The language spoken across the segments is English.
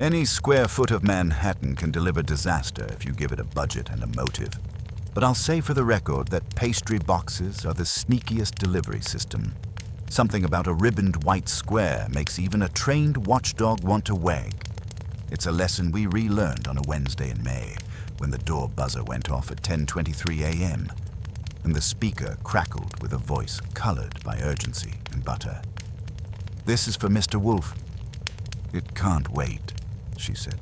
Any square foot of Manhattan can deliver disaster if you give it a budget and a motive. But I'll say for the record that pastry boxes are the sneakiest delivery system. Something about a ribboned white square makes even a trained watchdog want to wag. It's a lesson we relearned on a Wednesday in May, when the door buzzer went off at 10:23 a.m., and the speaker crackled with a voice colored by urgency and butter. "This is for Mr. Wolfe." "It can't wait," she said.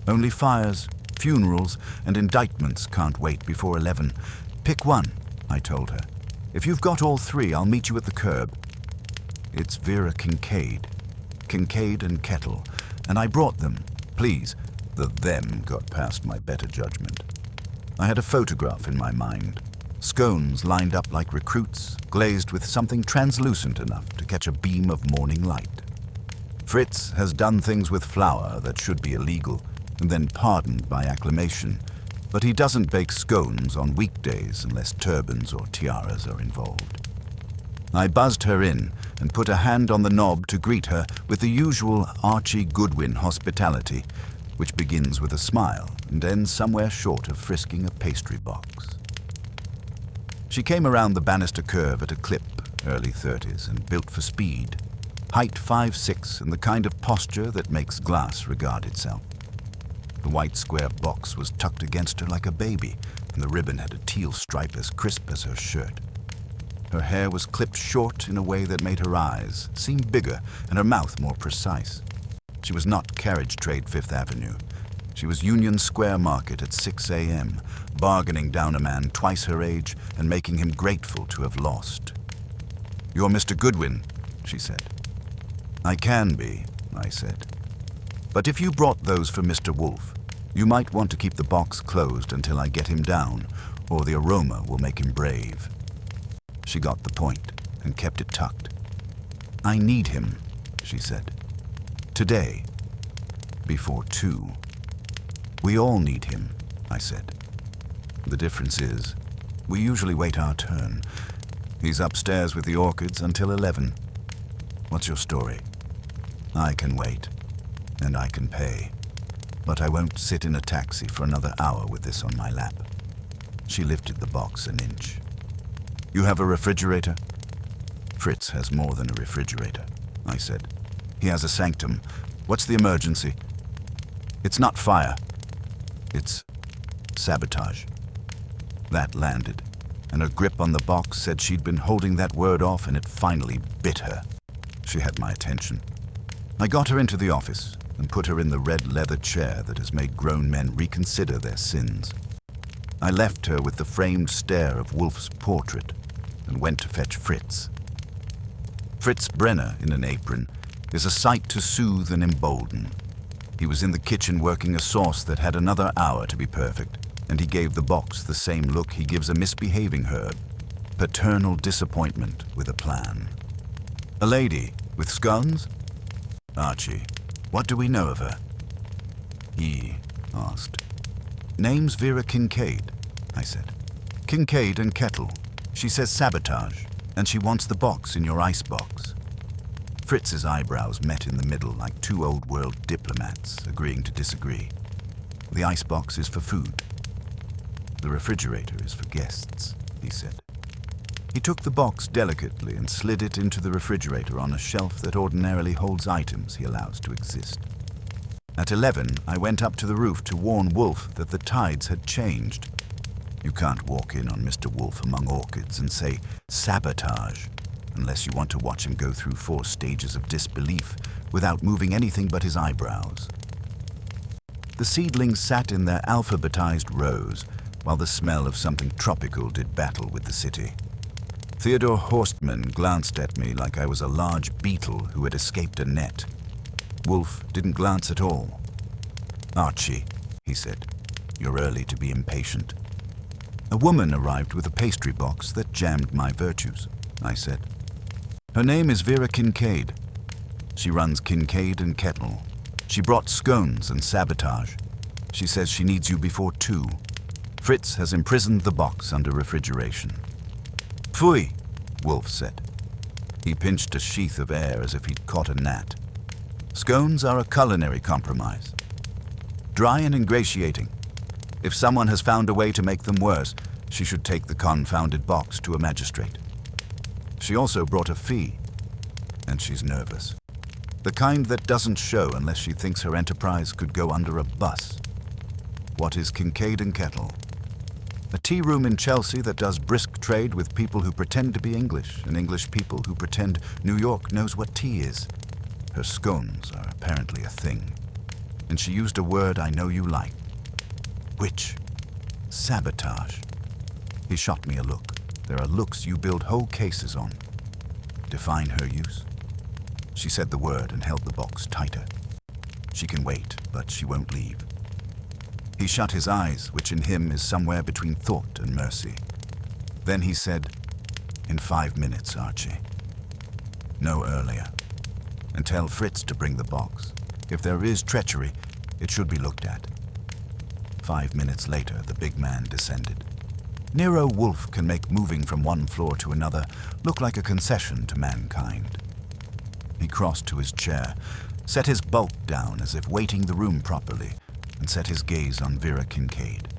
"Only fires, funerals, and indictments can't wait before 11. Pick one," I told her. "If you've got all three, I'll meet you at the curb." "It's Vera Kincaid and Kettle, and I brought them. Please." The "them" got past my better judgment. I had a photograph in my mind. Scones lined up like recruits, glazed with something translucent enough to catch a beam of morning light. Fritz has done things with flour that should be illegal, and then pardoned by acclamation, but he doesn't bake scones on weekdays unless turbans or tiaras are involved. I buzzed her in and put a hand on the knob to greet her with the usual Archie Goodwin hospitality, which begins with a smile and ends somewhere short of frisking a pastry box. She came around the banister curve at a clip, early 30s, and built for speed. Height 5'6", and the kind of posture that makes glass regard itself. The white square box was tucked against her like a baby, and the ribbon had a teal stripe as crisp as her shirt. Her hair was clipped short in a way that made her eyes seem bigger and her mouth more precise. She was not carriage trade Fifth Avenue. She was Union Square Market at 6 a.m., bargaining down a man twice her age and making him grateful to have lost. "You're Mr. Goodwin," she said. "I can be," I said. "But if you brought those for Mr. Wolfe, you might want to keep the box closed until I get him down, or the aroma will make him brave." She got the point and kept it tucked. "I need him," she said. "Today, before 2. "We all need him," I said. "The difference is, we usually wait our turn. He's upstairs with the orchids until 11. What's your story?" "I can wait, and I can pay. But I won't sit in a taxi for another hour with this on my lap." She lifted the box an inch. "You have a refrigerator?" "Fritz has more than a refrigerator," I said. "He has a sanctum. What's the emergency?" "It's not fire. It's sabotage." That landed, and her grip on the box said she'd been holding that word off, and it finally bit her. She had my attention. I got her into the office and put her in the red leather chair that has made grown men reconsider their sins. I left her with the framed stare of Wolfe's portrait and went to fetch Fritz. Fritz Brenner, in an apron, is a sight to soothe and embolden. He was in the kitchen working a sauce that had another hour to be perfect, and he gave the box the same look he gives a misbehaving herb, paternal disappointment with a plan. "A lady with scones?" "Archie. What do we know of her?" He asked. "Name's Vera Kincaid," I said. "Kincaid and Kettle. She says sabotage, and she wants the box in your icebox." Fritz's eyebrows met in the middle like two old-world diplomats agreeing to disagree. "The icebox is for food. The refrigerator is for guests," he said. He took the box delicately and slid it into the refrigerator on a shelf that ordinarily holds items he allows to exist. At 11, I went up to the roof to warn Wolfe that the tides had changed. You can't walk in on Mr. Wolfe among orchids and say, "sabotage," unless you want to watch him go through 4 stages of disbelief without moving anything but his eyebrows. The seedlings sat in their alphabetized rows, while the smell of something tropical did battle with the city. Theodore Horstman glanced at me like I was a large beetle who had escaped a net. Wolfe didn't glance at all. "Archie," he said, "you're early to be impatient." A woman arrived with a pastry box that jammed my virtues, I said. "Her name is Vera Kincaid. She runs Kincaid and Kettle. She brought scones and sabotage. She says she needs you before 2. Fritz has imprisoned the box under refrigeration." "Pfui," Wolfe said. He pinched a sheath of air as if he'd caught a gnat. Scones are a culinary compromise. Dry and ingratiating. If someone has found a way to make them worse, she should take the confounded box to a magistrate. She also brought a fee, and she's nervous. The kind that doesn't show unless she thinks her enterprise could go under a bus. What is Kincaid and Kettle? A tea room in Chelsea that does brisk trade with people who pretend to be English and English people who pretend New York knows what tea is. Her scones are apparently a thing. And she used a word I know you like. Which? Sabotage. He shot me a look. There are looks you build whole cases on. Define her use. She said the word and held the box tighter. She can wait, but she won't leave. He shut his eyes, which in him is somewhere between thought and mercy. Then he said, "In 5 minutes, Archie. No earlier. And tell Fritz to bring the box. If there is treachery, it should be looked at." 5 minutes later, the big man descended. Nero Wolfe can make moving from one floor to another look like a concession to mankind. He crossed to his chair, set his bulk down as if weighting the room properly, and set his gaze on Vera Kincaid.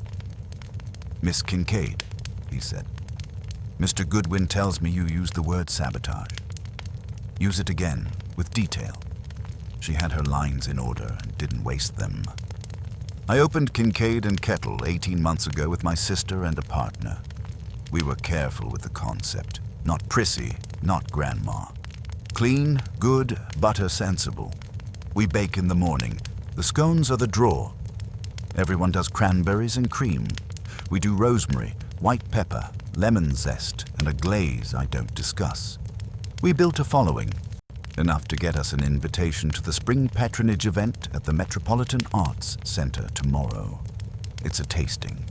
"Miss Kincaid," he said, "Mr. Goodwin tells me you used the word sabotage. Use it again, with detail." She had her lines in order and didn't waste them. "I opened Kincaid and Kettle 18 months ago with my sister and a partner. We were careful with the concept. Not prissy, not grandma. Clean, good, butter sensible. We bake in the morning. The scones are the draw. Everyone does cranberries and cream. We do rosemary, white pepper, lemon zest, and a glaze I don't discuss. We built a following, enough to get us an invitation to the spring patronage event at the Metropolitan Arts Center tomorrow. It's a tasting.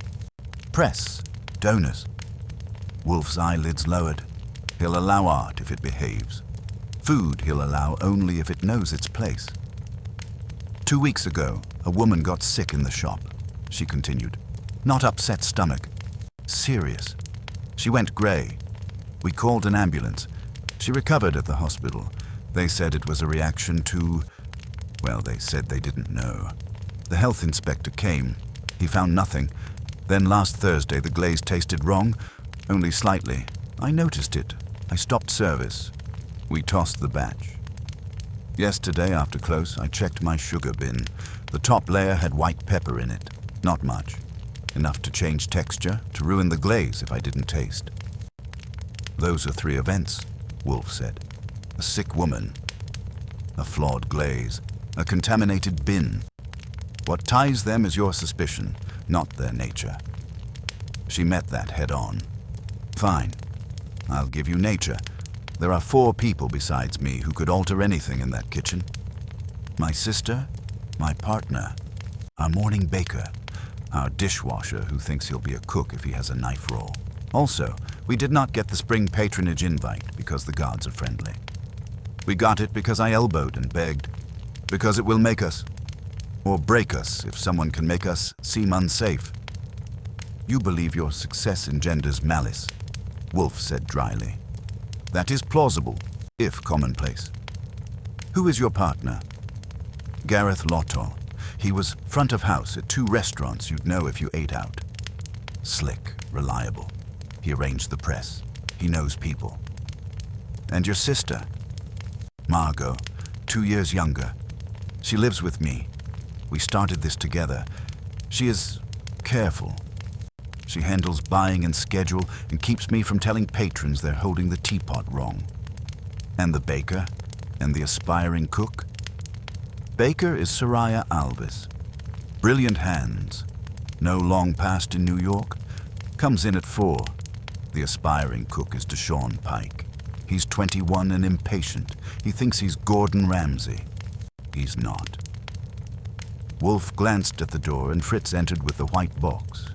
Press, donors." Wolfe's eyelids lowered. He'll allow art if it behaves. Food he'll allow only if it knows its place. 2 weeks ago, a woman got sick in the shop, she continued. Not upset stomach. Serious. She went grey. We called an ambulance. She recovered at the hospital. They said it was a reaction to... Well, they said they didn't know. The health inspector came. He found nothing. Then last Thursday the glaze tasted wrong, only slightly. I noticed it. I stopped service. We tossed the batch. Yesterday, after close, I checked my sugar bin. The top layer had white pepper in it. Not much. Enough to change texture, to ruin the glaze if I didn't taste. "Those are 3 events," Wolfe said. "A sick woman, a flawed glaze, a contaminated bin. What ties them is your suspicion, not their nature." She met that head on. "Fine. I'll give you nature. There are 4 people besides me who could alter anything in that kitchen. My sister, my partner, our morning baker, our dishwasher who thinks he'll be a cook if he has a knife roll. Also, we did not get the spring patronage invite because the gods are friendly. We got it because I elbowed and begged, because it will make us, or break us if someone can make us seem unsafe." "You believe your success engenders malice," Wolfe said dryly. "That is plausible, if commonplace. Who is your partner?" "Gareth Lotto. He was front of house at 2 restaurants you'd know if you ate out. Slick, reliable. He arranged the press. He knows people." "And your sister?" "Margot, 2 years younger. She lives with me. We started this together. She is careful. She handles buying and schedule and keeps me from telling patrons they're holding the teapot wrong." "And the baker? And the aspiring cook?" "Baker is Soraya Alves. Brilliant hands. No long past in New York. Comes in at 4. The aspiring cook is Deshaun Pike. He's 21 and impatient. He thinks he's Gordon Ramsay. He's not." Wolfe glanced at the door and Fritz entered with the white box.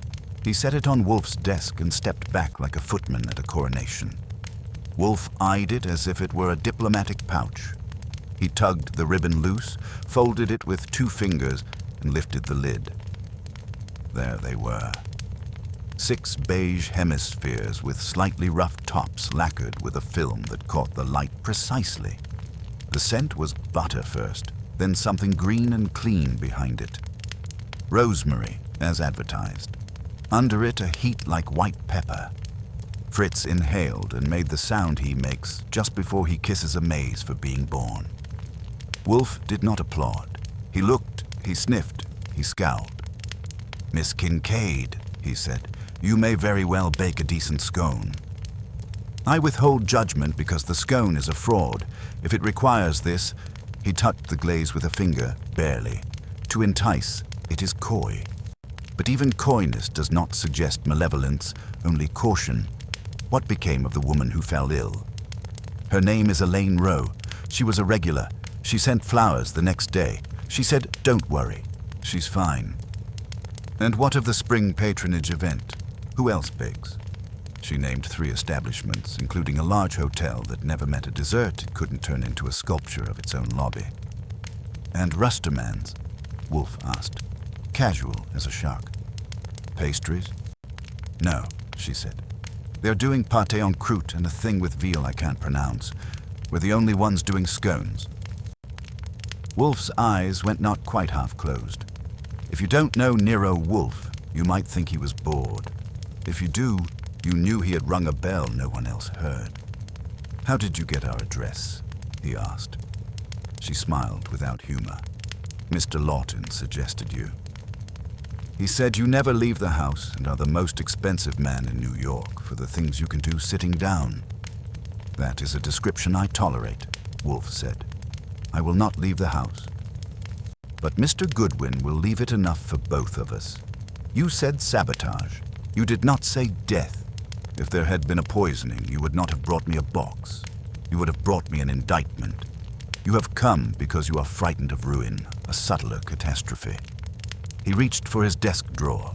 He set it on Wolfe's desk and stepped back like a footman at a coronation. Wolfe eyed it as if it were a diplomatic pouch. He tugged the ribbon loose, folded it with 2 fingers, and lifted the lid. There they were. 6 beige hemispheres with slightly rough tops lacquered with a film that caught the light precisely. The scent was butter first, then something green and clean behind it. Rosemary, as advertised. Under it, a heat like white pepper. Fritz inhaled and made the sound he makes just before he kisses a maize for being born. Wolfe did not applaud. He looked, he sniffed, he scowled. "Miss Kincaid," he said, "you may very well bake a decent scone." "I withhold judgment because the scone is a fraud. If it requires this," he touched the glaze with a finger, barely. "To entice, it is coy. But even coyness does not suggest malevolence, only caution. What became of the woman who fell ill?" "Her name is Elaine Rowe. She was a regular. She sent flowers the next day. She said, 'Don't worry. She's fine.'" "And what of the spring patronage event? Who else bakes?" She named 3 establishments, including a large hotel that never met a dessert it couldn't turn into a sculpture of its own lobby. "And Rusterman's?" Wolfe asked, casual as a shark. "Pastries?" "No," she said. "They're doing pâté en croûte and a thing with veal I can't pronounce. We're the only ones doing scones." Wolfe's eyes went not quite half closed. If you don't know Nero Wolfe, you might think he was bored. If you do, you knew he had rung a bell no one else heard. "How did you get our address?" he asked. She smiled without humor. "Mr. Lawton suggested you. He said you never leave the house and are the most expensive man in New York for the things you can do sitting down." "That is a description I tolerate," Wolfe said. "I will not leave the house. But Mr. Goodwin will leave it enough for both of us. You said sabotage. You did not say death. If there had been a poisoning, you would not have brought me a box. You would have brought me an indictment. You have come because you are frightened of ruin, a subtler catastrophe." He reached for his desk drawer.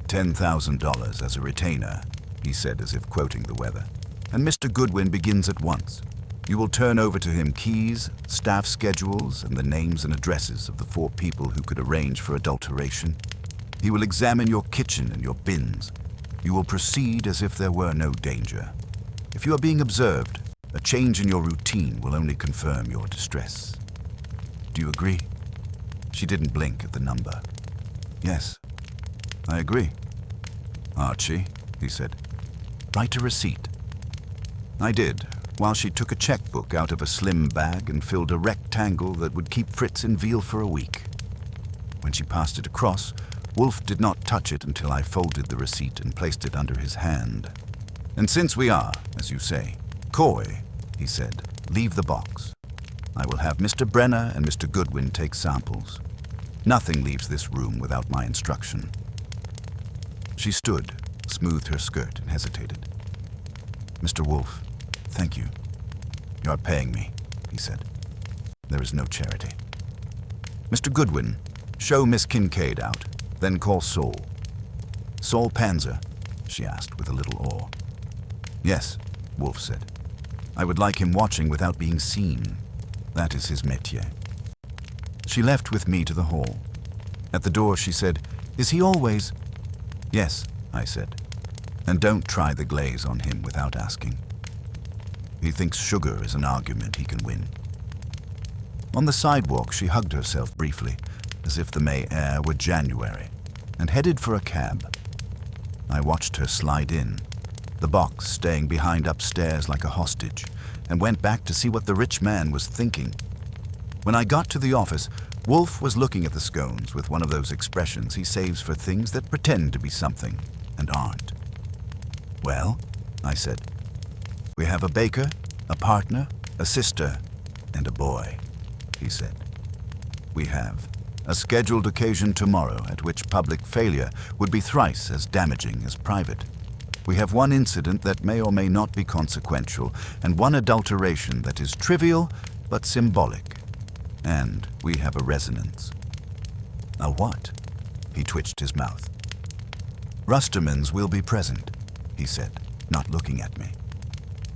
$10,000 as a retainer, he said as if quoting the weather. "And Mr. Goodwin begins at once. You will turn over to him keys, staff schedules, and the names and addresses of the 4 people who could arrange for adulteration. He will examine your kitchen and your bins. You will proceed as if there were no danger. If you are being observed, a change in your routine will only confirm your distress. Do you agree?" She didn't blink at the number. "Yes, I agree." "Archie," he said, "write a receipt." I did, while she took a checkbook out of a slim bag and filled a rectangle that would keep Fritz in veal for a week. When she passed it across, Wolfe did not touch it until I folded the receipt and placed it under his hand. "And since we are, as you say, coy," he said, "leave the box. I will have Mr. Brenner and Mr. Goodwin take samples. Nothing leaves this room without my instruction." She stood, smoothed her skirt, and hesitated. "Mr. Wolfe, thank you. You are paying me," he said. "There is no charity." "Mr. Goodwin, show Miss Kincaid out, then call Saul." "Saul Panzer?" she asked with a little awe. "Yes," Wolfe said. "I would like him watching without being seen. That is his métier." She left with me to the hall. At the door she said, "Is he always—" "Yes," I said. "And don't try the glaze on him without asking. He thinks sugar is an argument he can win." On the sidewalk she hugged herself briefly, as if the May air were January, and headed for a cab. I watched her slide in, the box staying behind upstairs like a hostage, and went back to see what the rich man was thinking. When I got to the office, Wolfe was looking at the scones with one of those expressions he saves for things that pretend to be something and aren't. "Well," I said. "We have a baker, a partner, a sister, and a boy," he said. "We have a scheduled occasion tomorrow at which public failure would be thrice as damaging as private. We have one incident that may or may not be consequential, and one adulteration that is trivial but symbolic. And we have a resonance." "A what?" He twitched his mouth. "Rustermans will be present," he said, not looking at me.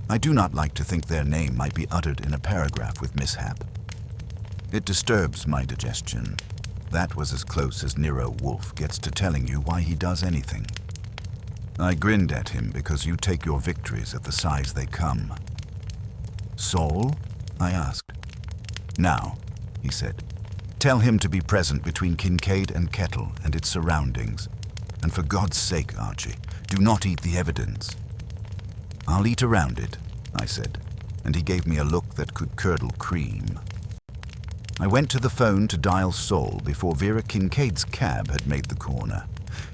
"I do not like to think their name might be uttered in a paragraph with mishap. It disturbs my digestion. That was as close as Nero Wolfe gets to telling you why he does anything." I grinned at him because you take your victories at the size they come. "Saul?" I asked. "Now," he said. "Tell him to be present between Kincaid and Kettle and its surroundings. And for God's sake, Archie, do not eat the evidence." "I'll eat around it," I said, and he gave me a look that could curdle cream. I went to the phone to dial Saul before Vera Kincaid's cab had made the corner.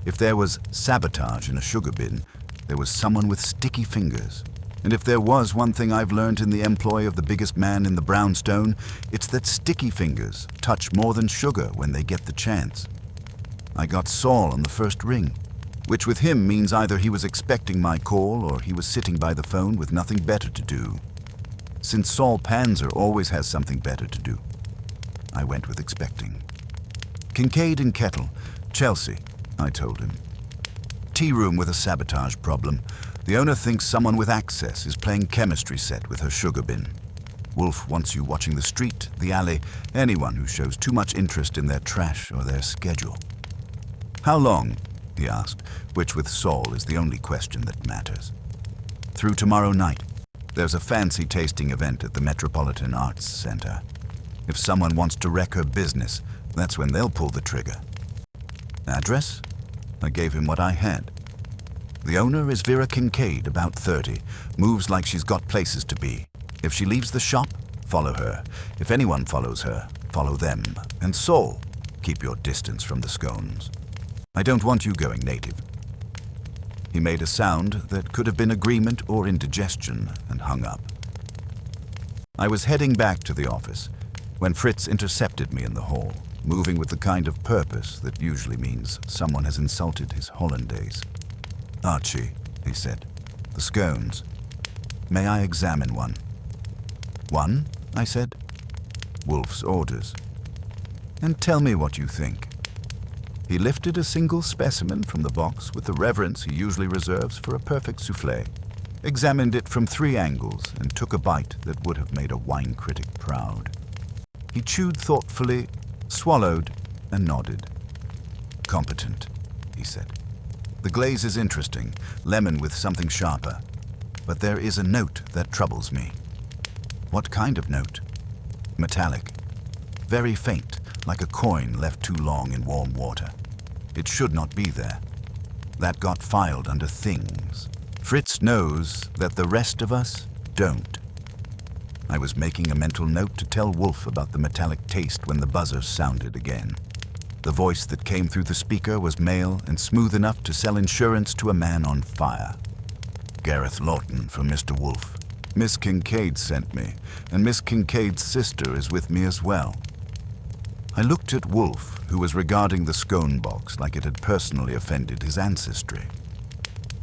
If there was sabotage in a sugar bin, there was someone with sticky fingers. And if there was one thing I've learned in the employ of the biggest man in the brownstone, it's that sticky fingers touch more than sugar when they get the chance. I got Saul on the first ring, which with him means either he was expecting my call or he was sitting by the phone with nothing better to do. Since Saul Panzer always has something better to do, I went with expecting. "Kincaid and Kettle, Chelsea," I told him. "Tea room with a sabotage problem. The owner thinks someone with access is playing chemistry set with her sugar bin. Wolfe wants you watching the street, the alley, anyone who shows too much interest in their trash or their schedule." "How long?" he asked, which with Saul is the only question that matters. "Through tomorrow night. There's a fancy tasting event at the Metropolitan Arts Center. If someone wants to wreck her business, that's when they'll pull the trigger." "Address?" I gave him what I had. "The owner is Vera Kincaid, about 30, moves like she's got places to be. If she leaves the shop, follow her. If anyone follows her, follow them. And Saul, keep your distance from the scones. I don't want you going native." He made a sound that could have been agreement or indigestion and hung up. I was heading back to the office when Fritz intercepted me in the hall, moving with the kind of purpose that usually means someone has insulted his hollandaise. "Archie," he said, "the scones. May I examine one?" "One?" I said. "Wolfe's orders." "And tell me what you think." He lifted a single specimen from the box with the reverence he usually reserves for a perfect soufflé, examined it from 3 angles, and took a bite that would have made a wine critic proud. He chewed thoughtfully, swallowed, and nodded. "Competent," he said. "The glaze is interesting, lemon with something sharper. But there is a note that troubles me." "What kind of note?" "Metallic. Very faint, like a coin left too long in warm water. It should not be there. That got filed under things. Fritz knows that the rest of us don't." I was making a mental note to tell Wolfe about the metallic taste when the buzzer sounded again. The voice that came through the speaker was male and smooth enough to sell insurance to a man on fire. "Gareth Lawton from Mr. Wolfe. Miss Kincaid sent me, and Miss Kincaid's sister is with me as well." I looked at Wolfe, who was regarding the scone box like it had personally offended his ancestry.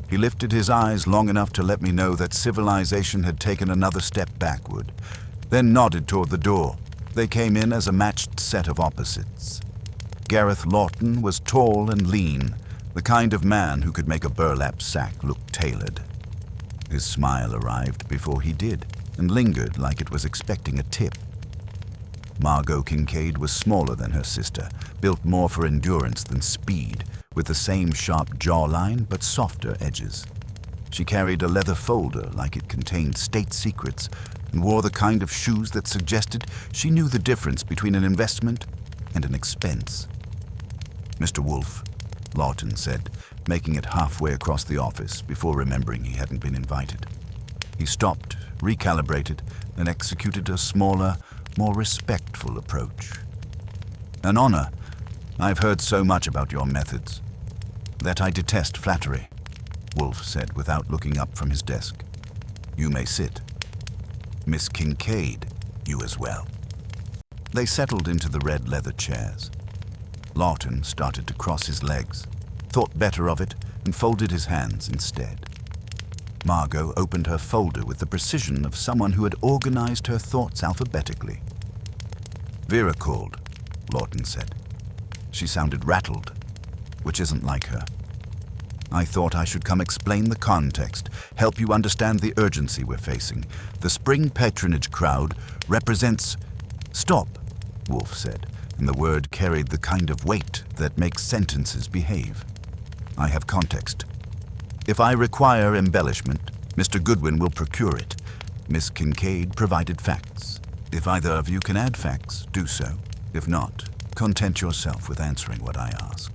He lifted his eyes long enough to let me know that civilization had taken another step backward, then nodded toward the door. They came in as a matched set of opposites. Gareth Lawton was tall and lean, the kind of man who could make a burlap sack look tailored. His smile arrived before he did, and lingered like it was expecting a tip. Margot Kincaid was smaller than her sister, built more for endurance than speed, with the same sharp jawline but softer edges. She carried a leather folder like it contained state secrets, and wore the kind of shoes that suggested she knew the difference between an investment and an expense. "Mr. Wolfe," Lawton said, making it halfway across the office before remembering he hadn't been invited. He stopped, recalibrated, and executed a smaller, more respectful approach. "An honor. I've heard so much about your methods. That I detest flattery," Wolfe said without looking up from his desk. "You may sit. Miss Kincaid, you as well." They settled into the red leather chairs. Lawton started to cross his legs, thought better of it, and folded his hands instead. Margot opened her folder with the precision of someone who had organized her thoughts alphabetically. "Vera called," Lawton said. She sounded rattled, which isn't like her. "I thought I should come explain the context, help you understand the urgency we're facing. The spring patronage crowd represents—" "Stop," Wolfe said, and the word carried the kind of weight that makes sentences behave. "I have context. If I require embellishment, Mr. Goodwin will procure it. Miss Kincaid provided facts. If either of you can add facts, do so. If not, content yourself with answering what I ask.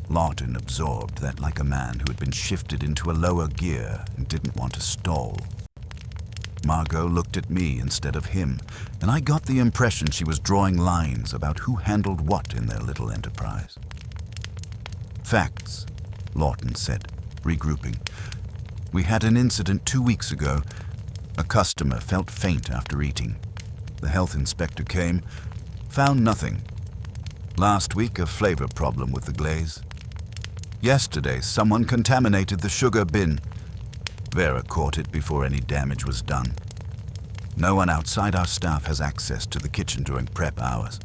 Lawton absorbed that like a man who had been shifted into a lower gear and didn't want to stall. Margot looked at me instead of him, and I got the impression she was drawing lines about who handled what in their little enterprise. Facts, Lawton said, regrouping. We had an incident 2 weeks ago. A customer felt faint after eating. The health inspector came, found nothing. Last week, a flavor problem with the glaze. Yesterday, someone contaminated the sugar bin. Vera caught it before any damage was done. No one outside our staff has access to the kitchen during prep hours.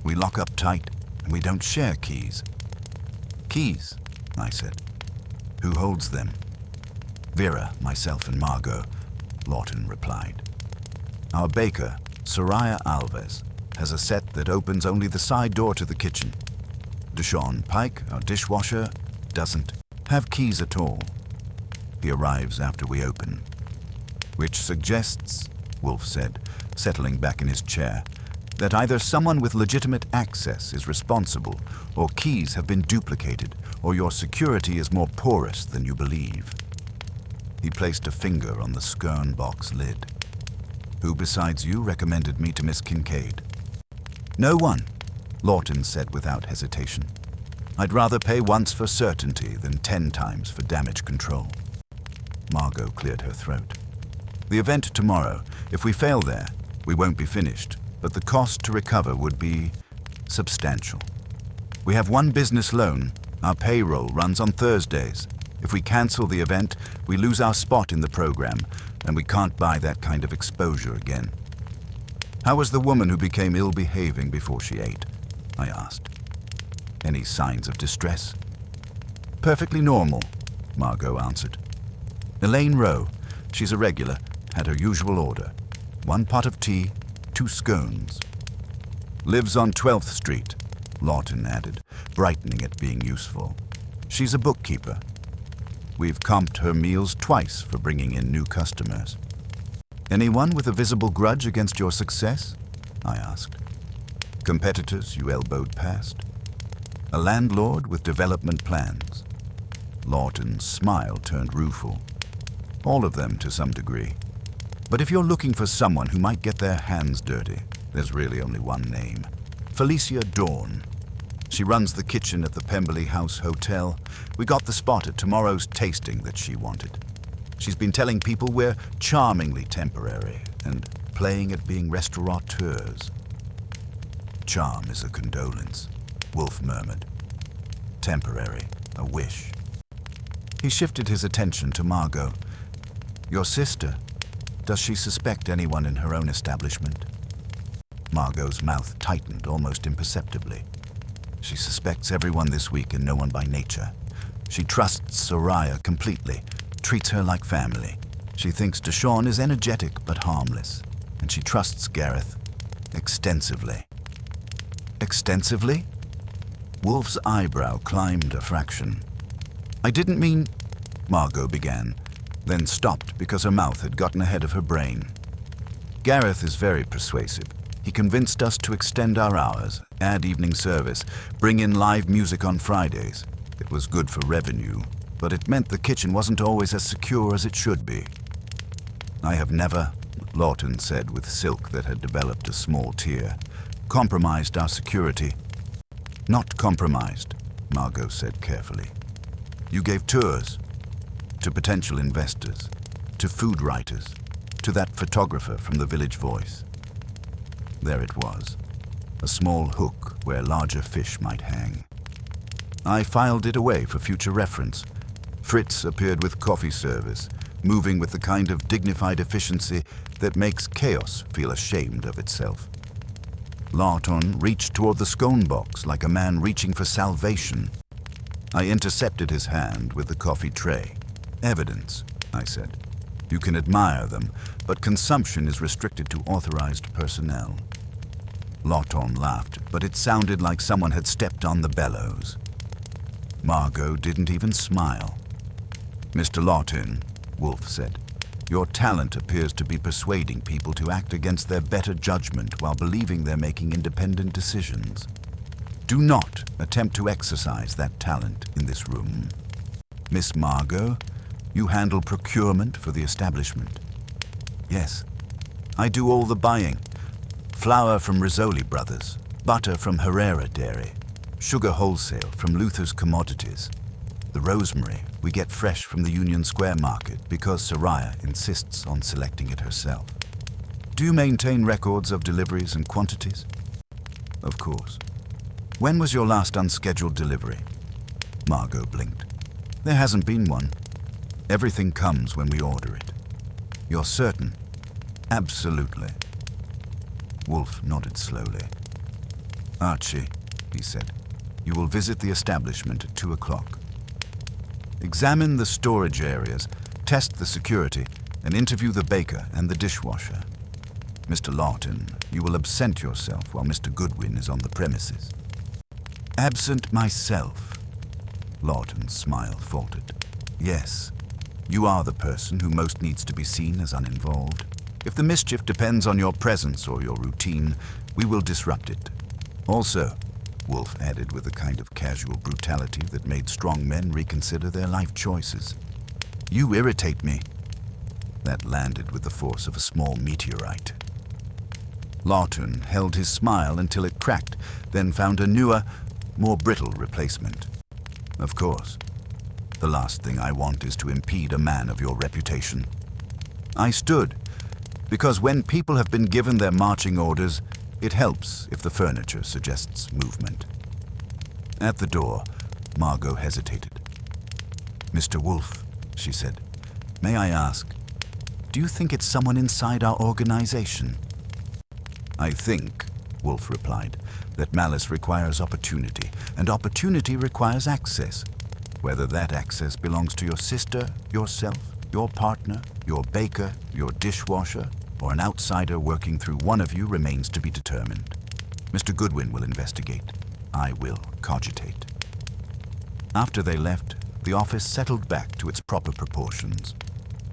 We lock up tight, and we don't share keys. Keys, I said. Who holds them? Vera, myself, and Margot, Lawton replied. Our baker, Soraya Alves, has a set that opens only the side door to the kitchen. Deshaun Pike, our dishwasher, doesn't have keys at all. He arrives after we open. Which suggests, Wolfe said, settling back in his chair, that either someone with legitimate access is responsible, or keys have been duplicated, or your security is more porous than you believe. He placed a finger on the Scone box lid. Who besides you recommended me to Miss Kincaid? No one, Lawton said without hesitation. I'd rather pay once for certainty than 10 times for damage control. Margot cleared her throat. The event tomorrow. If we fail there, we won't be finished, but the cost to recover would be substantial. We have one business loan. Our payroll runs on Thursdays. If we cancel the event, we lose our spot in the program, and we can't buy that kind of exposure again. How was the woman who became ill-behaving before she ate? I asked. Any signs of distress? Perfectly normal, Margot answered. Elaine Rowe, she's a regular, had her usual order. 1 pot of tea, 2 scones. Lives on 12th Street, Lawton added, brightening at being useful. She's a bookkeeper. We've comped her meals twice for bringing in new customers. Anyone with a visible grudge against your success? I asked. Competitors you elbowed past? A landlord with development plans? Lawton's smile turned rueful. All of them to some degree. But if you're looking for someone who might get their hands dirty, there's really only one name. Felicia Dawn. She runs the kitchen at the Pemberley House Hotel. We got the spot at tomorrow's tasting that she wanted. She's been telling people we're charmingly temporary and playing at being restaurateurs. Charm is a condolence, Wolfe murmured. Temporary, a wish. He shifted his attention to Margot. Your sister, does she suspect anyone in her own establishment? Margot's mouth tightened almost imperceptibly. She suspects everyone this week and no one by nature. She trusts Soraya completely, treats her like family. She thinks Deshaun is energetic but harmless, and she trusts Gareth extensively. Extensively? Wolfe's eyebrow climbed a fraction. I didn't mean... Margot began, then stopped because her mouth had gotten ahead of her brain. Gareth is very persuasive. He convinced us to extend our hours, add evening service, bring in live music on Fridays. It was good for revenue, but it meant the kitchen wasn't always as secure as it should be. I have never, Lawton said with silk that had developed a small tear, compromised our security. Not compromised, Margot said carefully. You gave tours to potential investors, to food writers, to that photographer from the Village Voice. There it was, a small hook where larger fish might hang. I filed it away for future reference. Fritz appeared with coffee service, moving with the kind of dignified efficiency that makes chaos feel ashamed of itself. Lawton reached toward the scone box like a man reaching for salvation. I intercepted his hand with the coffee tray. Evidence, I said. You can admire them, but consumption is restricted to authorized personnel. Lawton laughed, but it sounded like someone had stepped on the bellows. Margot didn't even smile. Mr. Lawton, Wolfe said, Your talent appears to be persuading people to act against their better judgment while believing they're making independent decisions. Do not attempt to exercise that talent in this room. Miss Margot, you handle procurement for the establishment. Yes, I do all the buying. Flour from Rizzoli Brothers, butter from Herrera Dairy, sugar wholesale from Luther's Commodities. The rosemary we get fresh from the Union Square Market because Soraya insists on selecting it herself. Do you maintain records of deliveries and quantities? Of course. When was your last unscheduled delivery? Margot blinked. There hasn't been one. Everything comes when we order it. You're certain? Absolutely. Wolfe nodded slowly. Archie, he said, you will visit the establishment at 2 o'clock. Examine the storage areas, test the security, and interview the baker and the dishwasher. Mr. Lawton, you will absent yourself while Mr. Goodwin is on the premises. Absent myself? Lawton's smile faltered. Yes, you are the person who most needs to be seen as uninvolved. If the mischief depends on your presence or your routine, we will disrupt it. Also, Wolfe added with a kind of casual brutality that made strong men reconsider their life choices, you irritate me. That landed with the force of a small meteorite. Lawton held his smile until it cracked, then found a newer, more brittle replacement. Of course. The last thing I want is to impede a man of your reputation. I stood, because when people have been given their marching orders, it helps if the furniture suggests movement. At the door, Margot hesitated. Mr. Wolfe, she said, may I ask, do you think it's someone inside our organization? I think, Wolfe replied, that malice requires opportunity, and opportunity requires access. Whether that access belongs to your sister, yourself, your partner, your baker, your dishwasher, or an outsider working through one of you remains to be determined. Mr. Goodwin will investigate. I will cogitate. After they left, the office settled back to its proper proportions.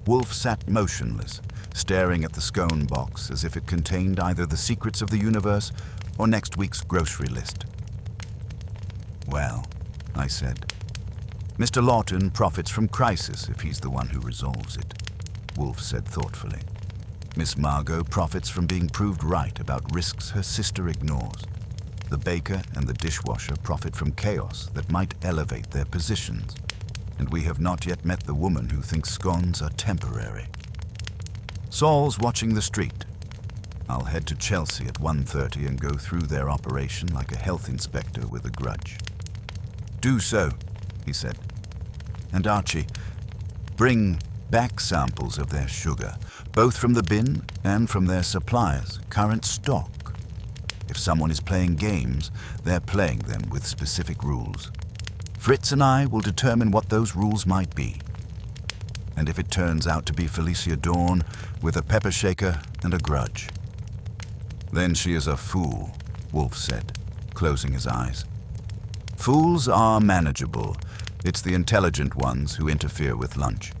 Wolfe sat motionless, staring at the scone box as if it contained either the secrets of the universe or next week's grocery list. Well, I said, Mr. Lawton profits from crisis if he's the one who resolves it, Wolfe said thoughtfully. Miss Margot profits from being proved right about risks her sister ignores. The baker and the dishwasher profit from chaos that might elevate their positions. And we have not yet met the woman who thinks scones are temporary. Saul's watching the street. I'll head to Chelsea at 1:30 and go through their operation like a health inspector with a grudge. Do so, he said. And Archie, bring back samples of their sugar, both from the bin and from their suppliers' current stock. If someone is playing games, they're playing them with specific rules. Fritz and I will determine what those rules might be. And if it turns out to be Felicia Dawn with a pepper shaker and a grudge, then she is a fool, Wolfe said, closing his eyes. Fools are manageable. It's the intelligent ones who interfere with lunch.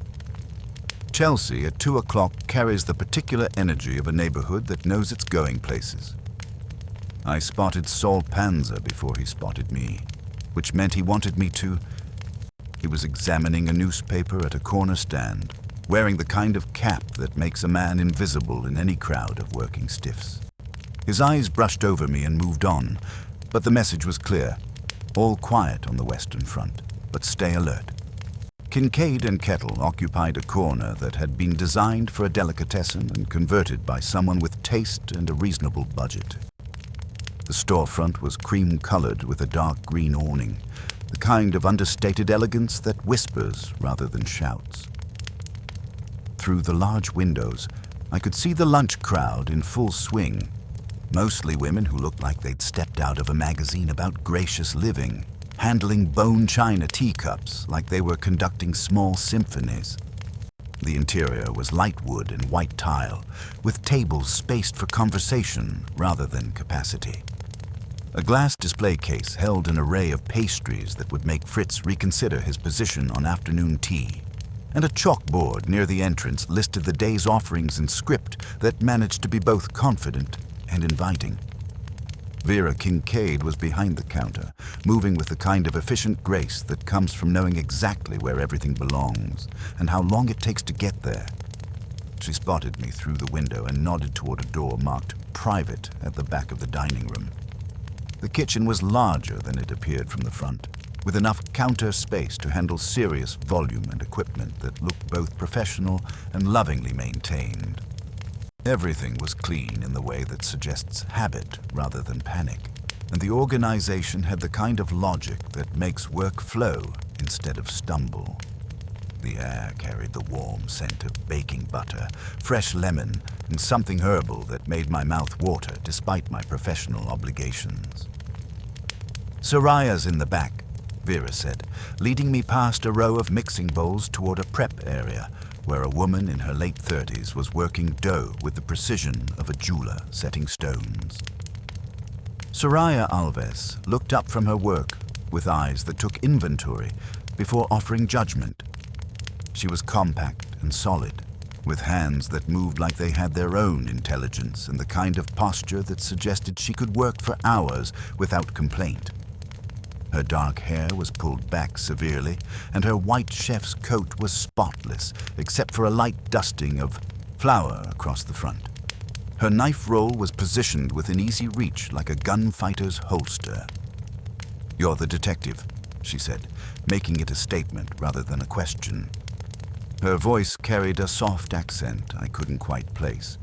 Chelsea at 2 o'clock carries the particular energy of a neighborhood that knows its going places. I spotted Saul Panza before he spotted me, which meant he wanted me to... He was examining a newspaper at a corner stand, wearing the kind of cap that makes a man invisible in any crowd of working stiffs. His eyes brushed over me and moved on, but the message was clear. All quiet on the Western Front, but stay alert. Kincaid and Kettle occupied a corner that had been designed for a delicatessen and converted by someone with taste and a reasonable budget. The storefront was cream-colored with a dark green awning, the kind of understated elegance that whispers rather than shouts. Through the large windows, I could see the lunch crowd in full swing, mostly women who looked like they'd stepped out of a magazine about gracious living, handling bone china teacups like they were conducting small symphonies. The interior was light wood and white tile, with tables spaced for conversation rather than capacity. A glass display case held an array of pastries that would make Fritz reconsider his position on afternoon tea. and a chalkboard near the entrance listed the day's offerings in script that managed to be both confident and inviting. Vera Kincaid was behind the counter, moving with the kind of efficient grace that comes from knowing exactly where everything belongs and how long it takes to get there. She spotted me through the window and nodded toward a door marked "Private" at the back of the dining room. The kitchen was larger than it appeared from the front, with enough counter space to handle serious volume and equipment that looked both professional and lovingly maintained. Everything was clean in the way that suggests habit rather than panic, and the organization had the kind of logic that makes work flow instead of stumble. The air carried the warm scent of baking butter, fresh lemon, and something herbal that made my mouth water despite my professional obligations. "Soraya's in the back," Vera said, leading me past a row of mixing bowls toward a prep area where a woman in her late 30s was working dough with the precision of a jeweler setting stones. Soraya Alves looked up from her work with eyes that took inventory before offering judgment. She was compact and solid, with hands that moved like they had their own intelligence and the kind of posture that suggested she could work for hours without complaint. Her dark hair was pulled back severely, and her white chef's coat was spotless, except for a light dusting of flour across the front. Her knife roll was positioned within easy reach like a gunfighter's holster. "You're the detective," she said, making it a statement rather than a question. Her voice carried a soft accent I couldn't quite place,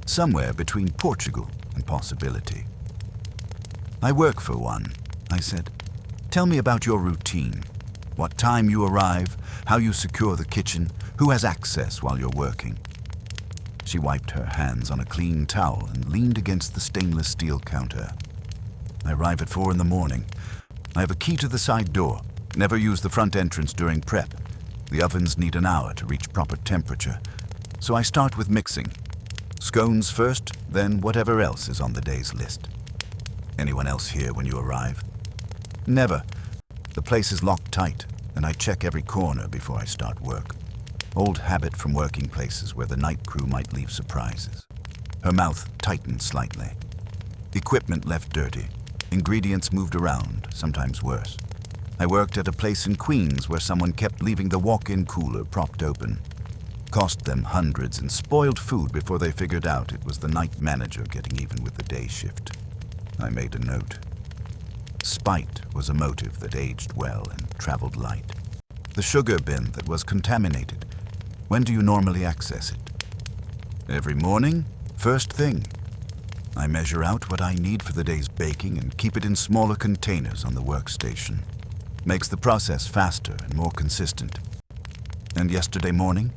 somewhere between Portugal and possibility. "I work for one," I said. "Tell me about your routine. What time you arrive, how you secure the kitchen, who has access while you're working." She wiped her hands on a clean towel and leaned against the stainless steel counter. "I arrive at 4 in the morning. I have a key to the side door. Never use the front entrance during prep. The ovens need an hour to reach proper temperature, so I start with mixing. Scones first, then whatever else is on the day's list." "Anyone else here when you arrive?" "Never. The place is locked tight, and I check every corner before I start work. Old habit from working places where the night crew might leave surprises." Her mouth tightened slightly. "Equipment left dirty. Ingredients moved around, sometimes worse. I worked at a place in Queens where someone kept leaving the walk-in cooler propped open. Cost them hundreds and spoiled food before they figured out it was the night manager getting even with the day shift." I made a note. Spite was a motive that aged well and traveled light. "The sugar bin that was contaminated. When do you normally access it?" "Every morning, first thing. I measure out what I need for the day's baking and keep it in smaller containers on the workstation. Makes the process faster and more consistent." "And yesterday morning?"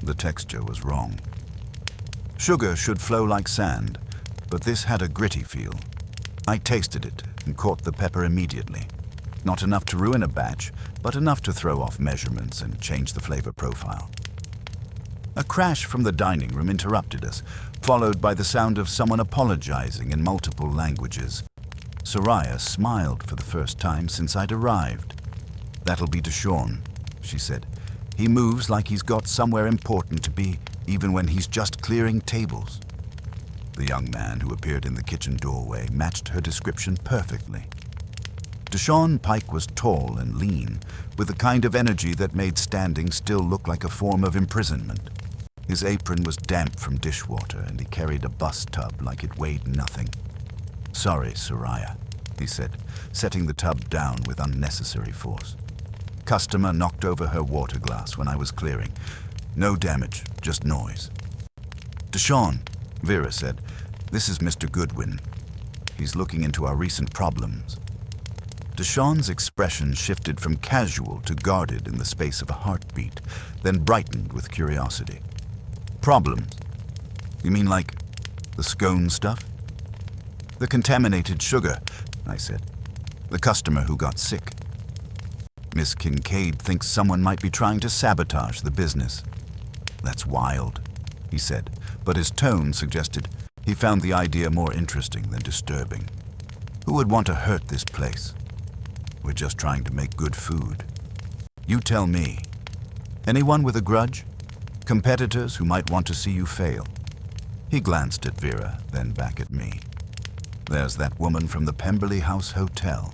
The texture was wrong. "Sugar should flow like sand, but this had a gritty feel. I tasted it and caught the pepper immediately. Not enough to ruin a batch, but enough to throw off measurements and change the flavor profile." A crash from the dining room interrupted us, followed by the sound of someone apologizing in multiple languages. Soraya smiled for the first time since I'd arrived. "That'll be Deshawn," she said. "He moves like he's got somewhere important to be, even when he's just clearing tables." The young man who appeared in the kitchen doorway matched her description perfectly. Deshawn Pike was tall and lean, with the kind of energy that made standing still look like a form of imprisonment. His apron was damp from dishwater, and he carried a bus tub like it weighed nothing. "Sorry, Soraya," he said, setting the tub down with unnecessary force. "Customer knocked over her water glass when I was clearing. No damage, just noise." "Deshawn," Vera said, "this is Mr. Goodwin. He's looking into our recent problems." Deshawn's expression shifted from casual to guarded in the space of a heartbeat, then brightened with curiosity. "Problems? You mean like the scone stuff?" "The contaminated sugar," I said. "The customer who got sick." "Miss Kincaid thinks someone might be trying to sabotage the business." "That's wild," he said, but his tone suggested he found the idea more interesting than disturbing. "Who would want to hurt this place? We're just trying to make good food. You tell me." Anyone with a grudge? Competitors who might want to see you fail?" He glanced at Vera, then back at me. "There's that woman from the Pemberley House Hotel.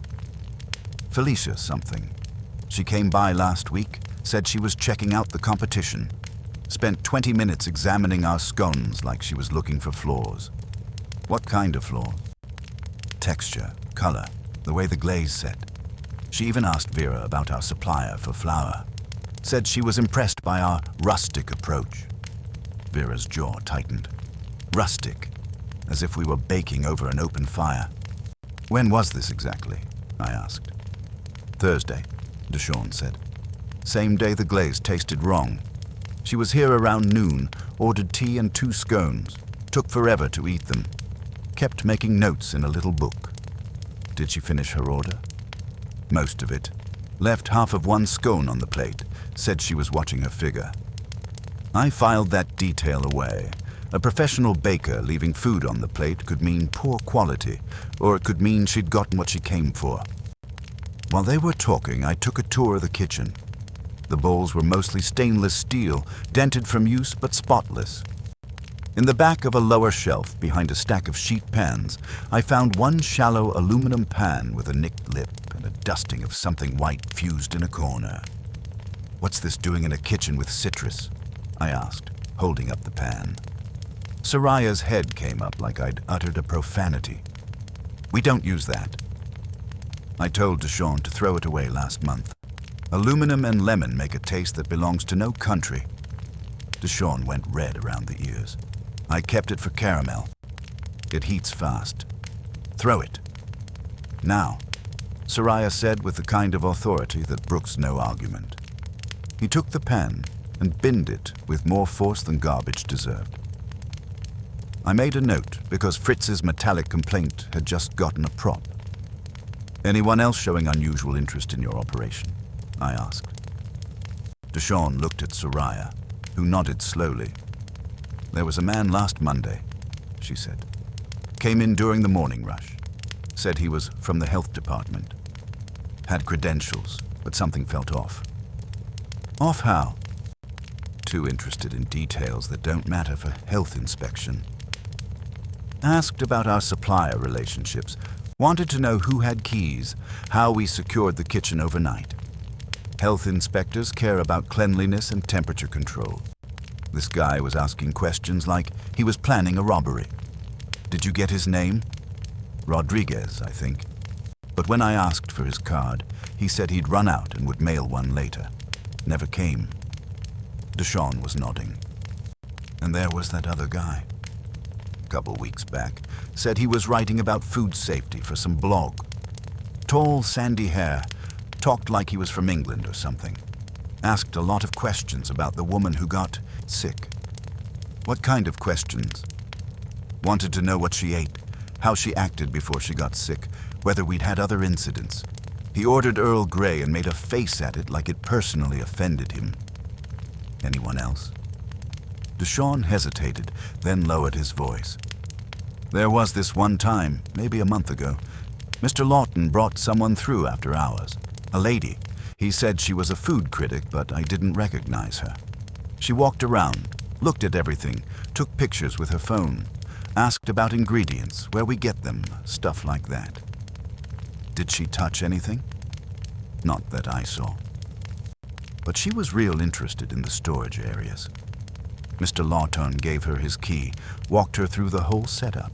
Felicia something. She came by last week, said she was checking out the competition. Spent 20 minutes examining our scones like she was looking for flaws." "What kind of flaws?" "Texture, color, the way the glaze set. She even asked Vera about our supplier for flour. Said she was impressed by our rustic approach." Vera's jaw tightened. "Rustic, as if we were baking over an open fire." "When was this exactly?" I asked. "Thursday," Deshawn said. "Same day the glaze tasted wrong. She was here around noon, ordered tea and 2 scones. Took forever to eat them. Kept making notes in a little book." "Did she finish her order?" "Most of it. Left half of 1 scone on the plate. Said she was watching her figure." I filed that detail away. A professional baker leaving food on the plate could mean poor quality, or it could mean she'd gotten what she came for. While they were talking, I took a tour of the kitchen. The bowls were mostly stainless steel, dented from use but spotless. In the back of a lower shelf, behind a stack of sheet pans, I found 1 shallow aluminum pan with a nicked lip and a dusting of something white fused in a corner. "What's this doing in a kitchen with citrus?" I asked, holding up the pan. Soraya's head came up like I'd uttered a profanity. "We don't use that." I told Deshawn to throw it away last month. Aluminum and lemon make a taste that belongs to no country. Deshawn went red around the ears. "I kept it for caramel. It heats fast. Throw it." "Now," Soraya said with the kind of authority that brooks no argument. He took the pan and binned it with more force than garbage deserved. I made a note because Fritz's metallic complaint had just gotten a prop. "Anyone else showing unusual interest in your operation?" I asked. Deshawn looked at Soraya, who nodded slowly. "There was a man last Monday," she said. "Came in during the morning rush. Said he was from the health department. Had credentials, but something felt off." "Off how?" "Too interested in details that don't matter for health inspection." Asked about our supplier relationships. Wanted to know who had keys, how we secured the kitchen overnight. Health inspectors care about cleanliness and temperature control. This guy was asking questions like he was planning a robbery. "Did you get his name?" "Rodriguez, I think. But when I asked for his card, he said he'd run out and would mail one later. Never came." Deshawn was nodding. "And there was that other guy. Couple weeks back, said he was writing about food safety for some blog. Tall, sandy hair, talked like he was from England or something. Asked a lot of questions about the woman who got sick." "What kind of questions?" "Wanted to know what she ate, how she acted before she got sick, whether we'd had other incidents. He ordered Earl Grey and made a face at it like it personally offended him." "Anyone else?" Deshawn hesitated, then lowered his voice. "There was this one time, maybe a month ago. Mr. Lawton brought someone through after hours. A lady. He said she was a food critic, but I didn't recognize her. She walked around, looked at everything, took pictures with her phone, asked about ingredients, where we get them, stuff like that." "Did she touch anything?" "Not that I saw. But she was real interested in the storage areas. Mr. Lawton gave her his key, walked her through the whole setup.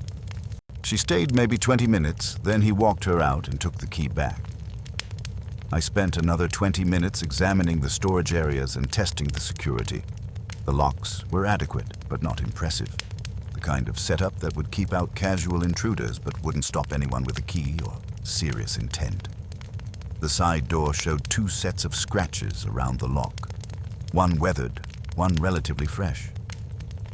She stayed maybe 20 minutes, then he walked her out and took the key back. I spent another 20 minutes examining the storage areas and testing the security. The locks were adequate, but not impressive. The kind of setup that would keep out casual intruders but wouldn't stop anyone with a key or serious intent. The side door showed 2 sets of scratches around the lock. One weathered, one relatively fresh.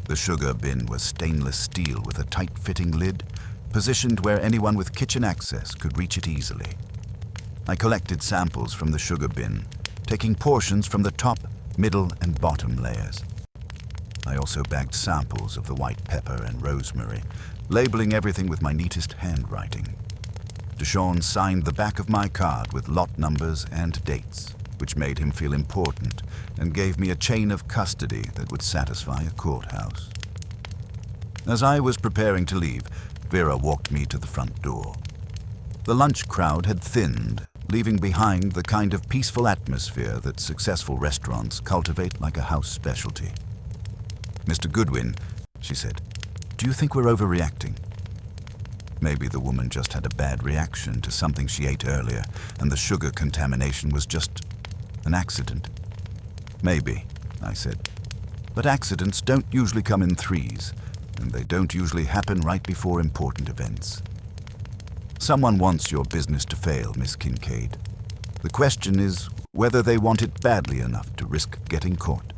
The sugar bin was stainless steel with a tight-fitting lid, positioned where anyone with kitchen access could reach it easily. I collected samples from the sugar bin, taking portions from the top, middle, and bottom layers. I also bagged samples of the white pepper and rosemary, labeling everything with my neatest handwriting. Deshawn signed the back of my card with lot numbers and dates. which made him feel important and gave me a chain of custody that would satisfy a courthouse. As I was preparing to leave, Vera walked me to the front door. The lunch crowd had thinned, leaving behind the kind of peaceful atmosphere that successful restaurants cultivate like a house specialty. "Mr. Goodwin," she said, "do you think we're overreacting?" Maybe the woman just had a bad reaction to something she ate earlier, and the sugar contamination was just an accident. "Maybe," I said. "But accidents don't usually come in threes, and they don't usually happen right before important events. Someone wants your business to fail, Miss Kincaid. The question is whether they want it badly enough to risk getting caught."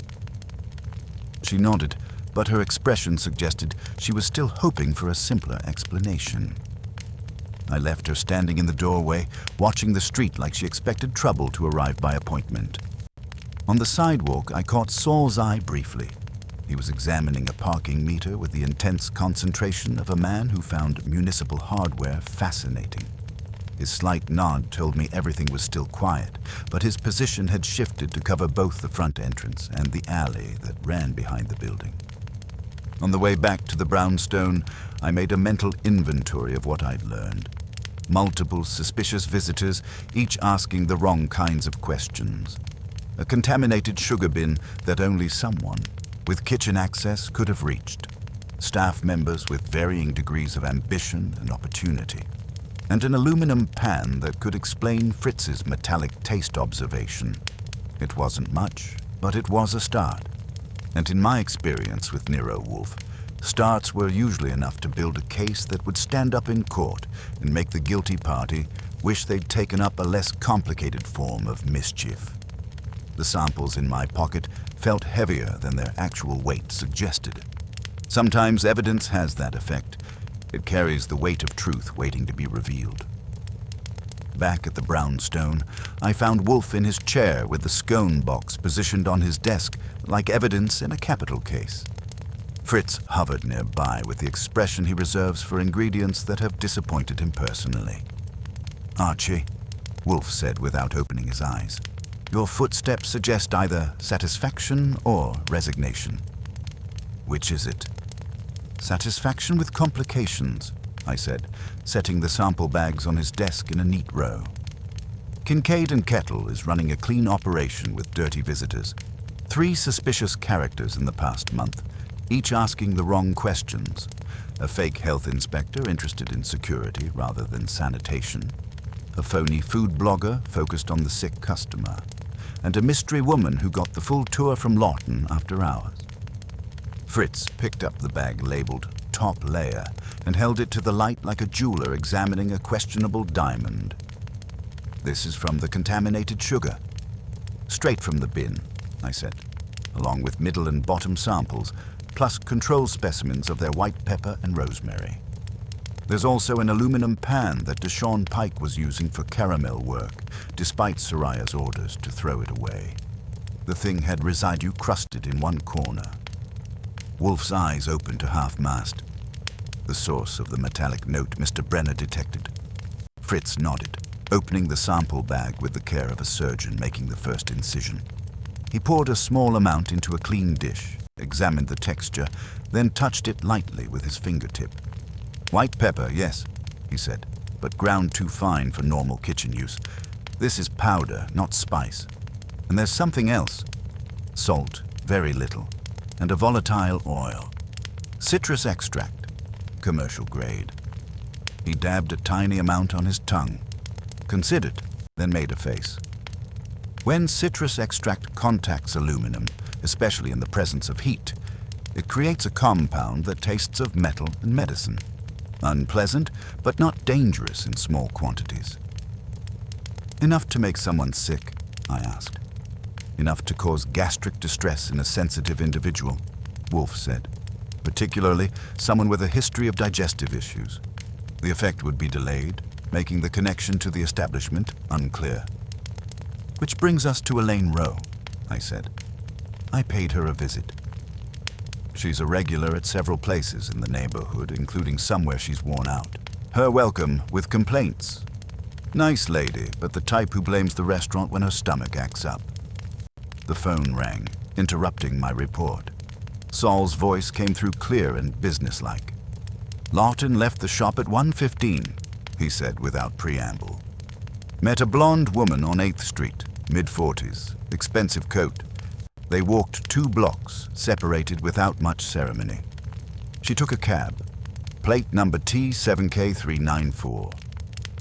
She nodded, but her expression suggested she was still hoping for a simpler explanation. I left her standing in the doorway, watching the street like she expected trouble to arrive by appointment. On the sidewalk, I caught Saul's eye briefly. He was examining a parking meter with the intense concentration of a man who found municipal hardware fascinating. His slight nod told me everything was still quiet, but his position had shifted to cover both the front entrance and the alley that ran behind the building. On the way back to the brownstone, I made a mental inventory of what I'd learned. Multiple suspicious visitors, each asking the wrong kinds of questions. A contaminated sugar bin that only someone with kitchen access could have reached. Staff members with varying degrees of ambition and opportunity. And an aluminum pan that could explain Fritz's metallic taste observation. It wasn't much, but it was a start. And in my experience with Nero Wolfe, starts were usually enough to build a case that would stand up in court and make the guilty party wish they'd taken up a less complicated form of mischief. The samples in my pocket felt heavier than their actual weight suggested. Sometimes evidence has that effect. It carries the weight of truth waiting to be revealed. Back at the brownstone, I found Wolfe in his chair with the scone box positioned on his desk like evidence in a capital case. Fritz hovered nearby with the expression he reserves for ingredients that have disappointed him personally. "Archie," Wolfe said without opening his eyes, "your footsteps suggest either satisfaction or resignation. Which is it?" "Satisfaction with complications," I said, setting the sample bags on his desk in a neat row. Kincaid and Kettle is running a clean operation with dirty visitors. 3 suspicious characters in the past month, each asking the wrong questions. A fake health inspector interested in security rather than sanitation. A phony food blogger focused on the sick customer. And a mystery woman who got the full tour from Lawton after hours. Fritz picked up the bag labeled "top layer" and held it to the light like a jeweler examining a questionable diamond. "This is from the contaminated sugar." "Straight from the bin," I said, along with middle and bottom samples, plus control specimens of their white pepper and rosemary. There's also an aluminum pan that Deshaun Pike was using for caramel work, despite Soraya's orders to throw it away. The thing had residue crusted in one corner. Wolfe's eyes opened to half-mast. The source of the metallic note Mr. Brenner detected. Fritz nodded, opening the sample bag with the care of a surgeon making the first incision. He poured a small amount into a clean dish, examined the texture, then touched it lightly with his fingertip. "White pepper, yes," he said, "but ground too fine for normal kitchen use. This is powder, not spice. And there's something else. Salt, very little, and a volatile oil. Citrus extract, commercial grade." He dabbed a tiny amount on his tongue, considered, then made a face. When citrus extract contacts aluminum, especially in the presence of heat, it creates a compound that tastes of metal and medicine. Unpleasant, but not dangerous in small quantities. "Enough to make someone sick?" I asked. "Enough to cause gastric distress in a sensitive individual," Wolfe said. "Particularly someone with a history of digestive issues. The effect would be delayed, making the connection to the establishment unclear." "Which brings us to Elaine Rowe," I said. I paid her a visit. She's a regular at several places in the neighborhood, including somewhere she's worn out. Her welcome with complaints. Nice lady, but the type who blames the restaurant when her stomach acts up. The phone rang, interrupting my report. Saul's voice came through clear and businesslike. Lawton left the shop at 1:15, he said without preamble. Met a blonde woman on 8th Street, mid-40s, expensive coat. They walked 2 blocks, separated without much ceremony. She took a cab, plate number T7K394.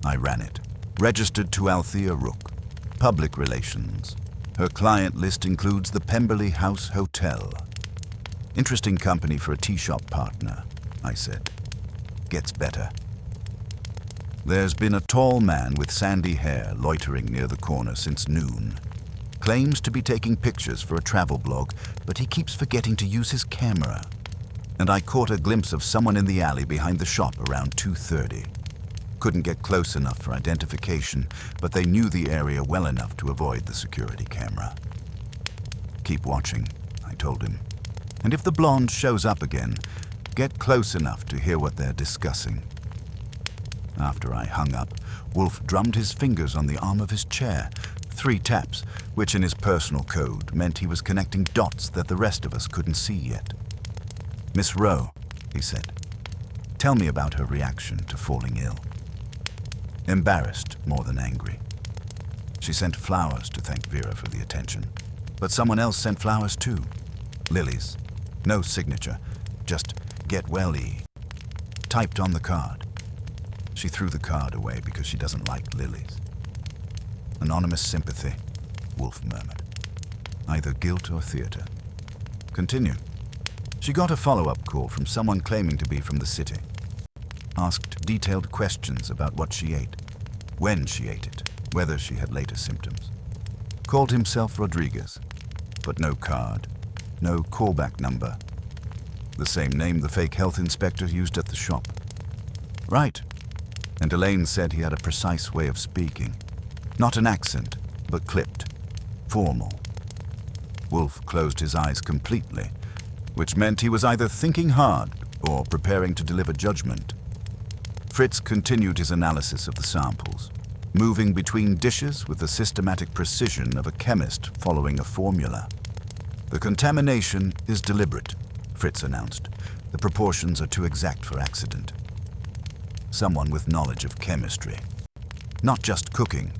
I ran it. Registered to Althea Rook. Public relations. Her client list includes the Pemberley House Hotel. Interesting company for a tea shop partner, I said. Gets better. There's been a tall man with sandy hair loitering near the corner since noon. Claims to be taking pictures for a travel blog, but he keeps forgetting to use his camera. And I caught a glimpse of someone in the alley behind the shop around 2:30. Couldn't get close enough for identification, but they knew the area well enough to avoid the security camera. Keep watching, I told him. And if the blonde shows up again, get close enough to hear what they're discussing. After I hung up, Wolfe drummed his fingers on the arm of his chair, 3 taps, which in his personal code meant he was connecting dots that the rest of us couldn't see yet. Miss Rowe, he said, tell me about her reaction to falling ill. Embarrassed more than angry. She sent flowers to thank Vera for the attention, but someone else sent flowers too. Lilies. No signature, just get well-y. Typed on the card. She threw the card away because she doesn't like lilies. Anonymous sympathy, Wolfe murmured. Either guilt or theater. Continue. She got a follow-up call from someone claiming to be from the city. Asked detailed questions about what she ate, when she ate it, whether she had later symptoms. Called himself Rodriguez, but no card, no callback number. The same name the fake health inspector used at the shop. Right. And Elaine said he had a precise way of speaking. Not an accent, but clipped, formal. Wolfe closed his eyes completely, which meant he was either thinking hard or preparing to deliver judgment. Fritz continued his analysis of the samples, moving between dishes with the systematic precision of a chemist following a formula. The contamination is deliberate, Fritz announced. The proportions are too exact for accident. Someone with knowledge of chemistry. Not just cooking.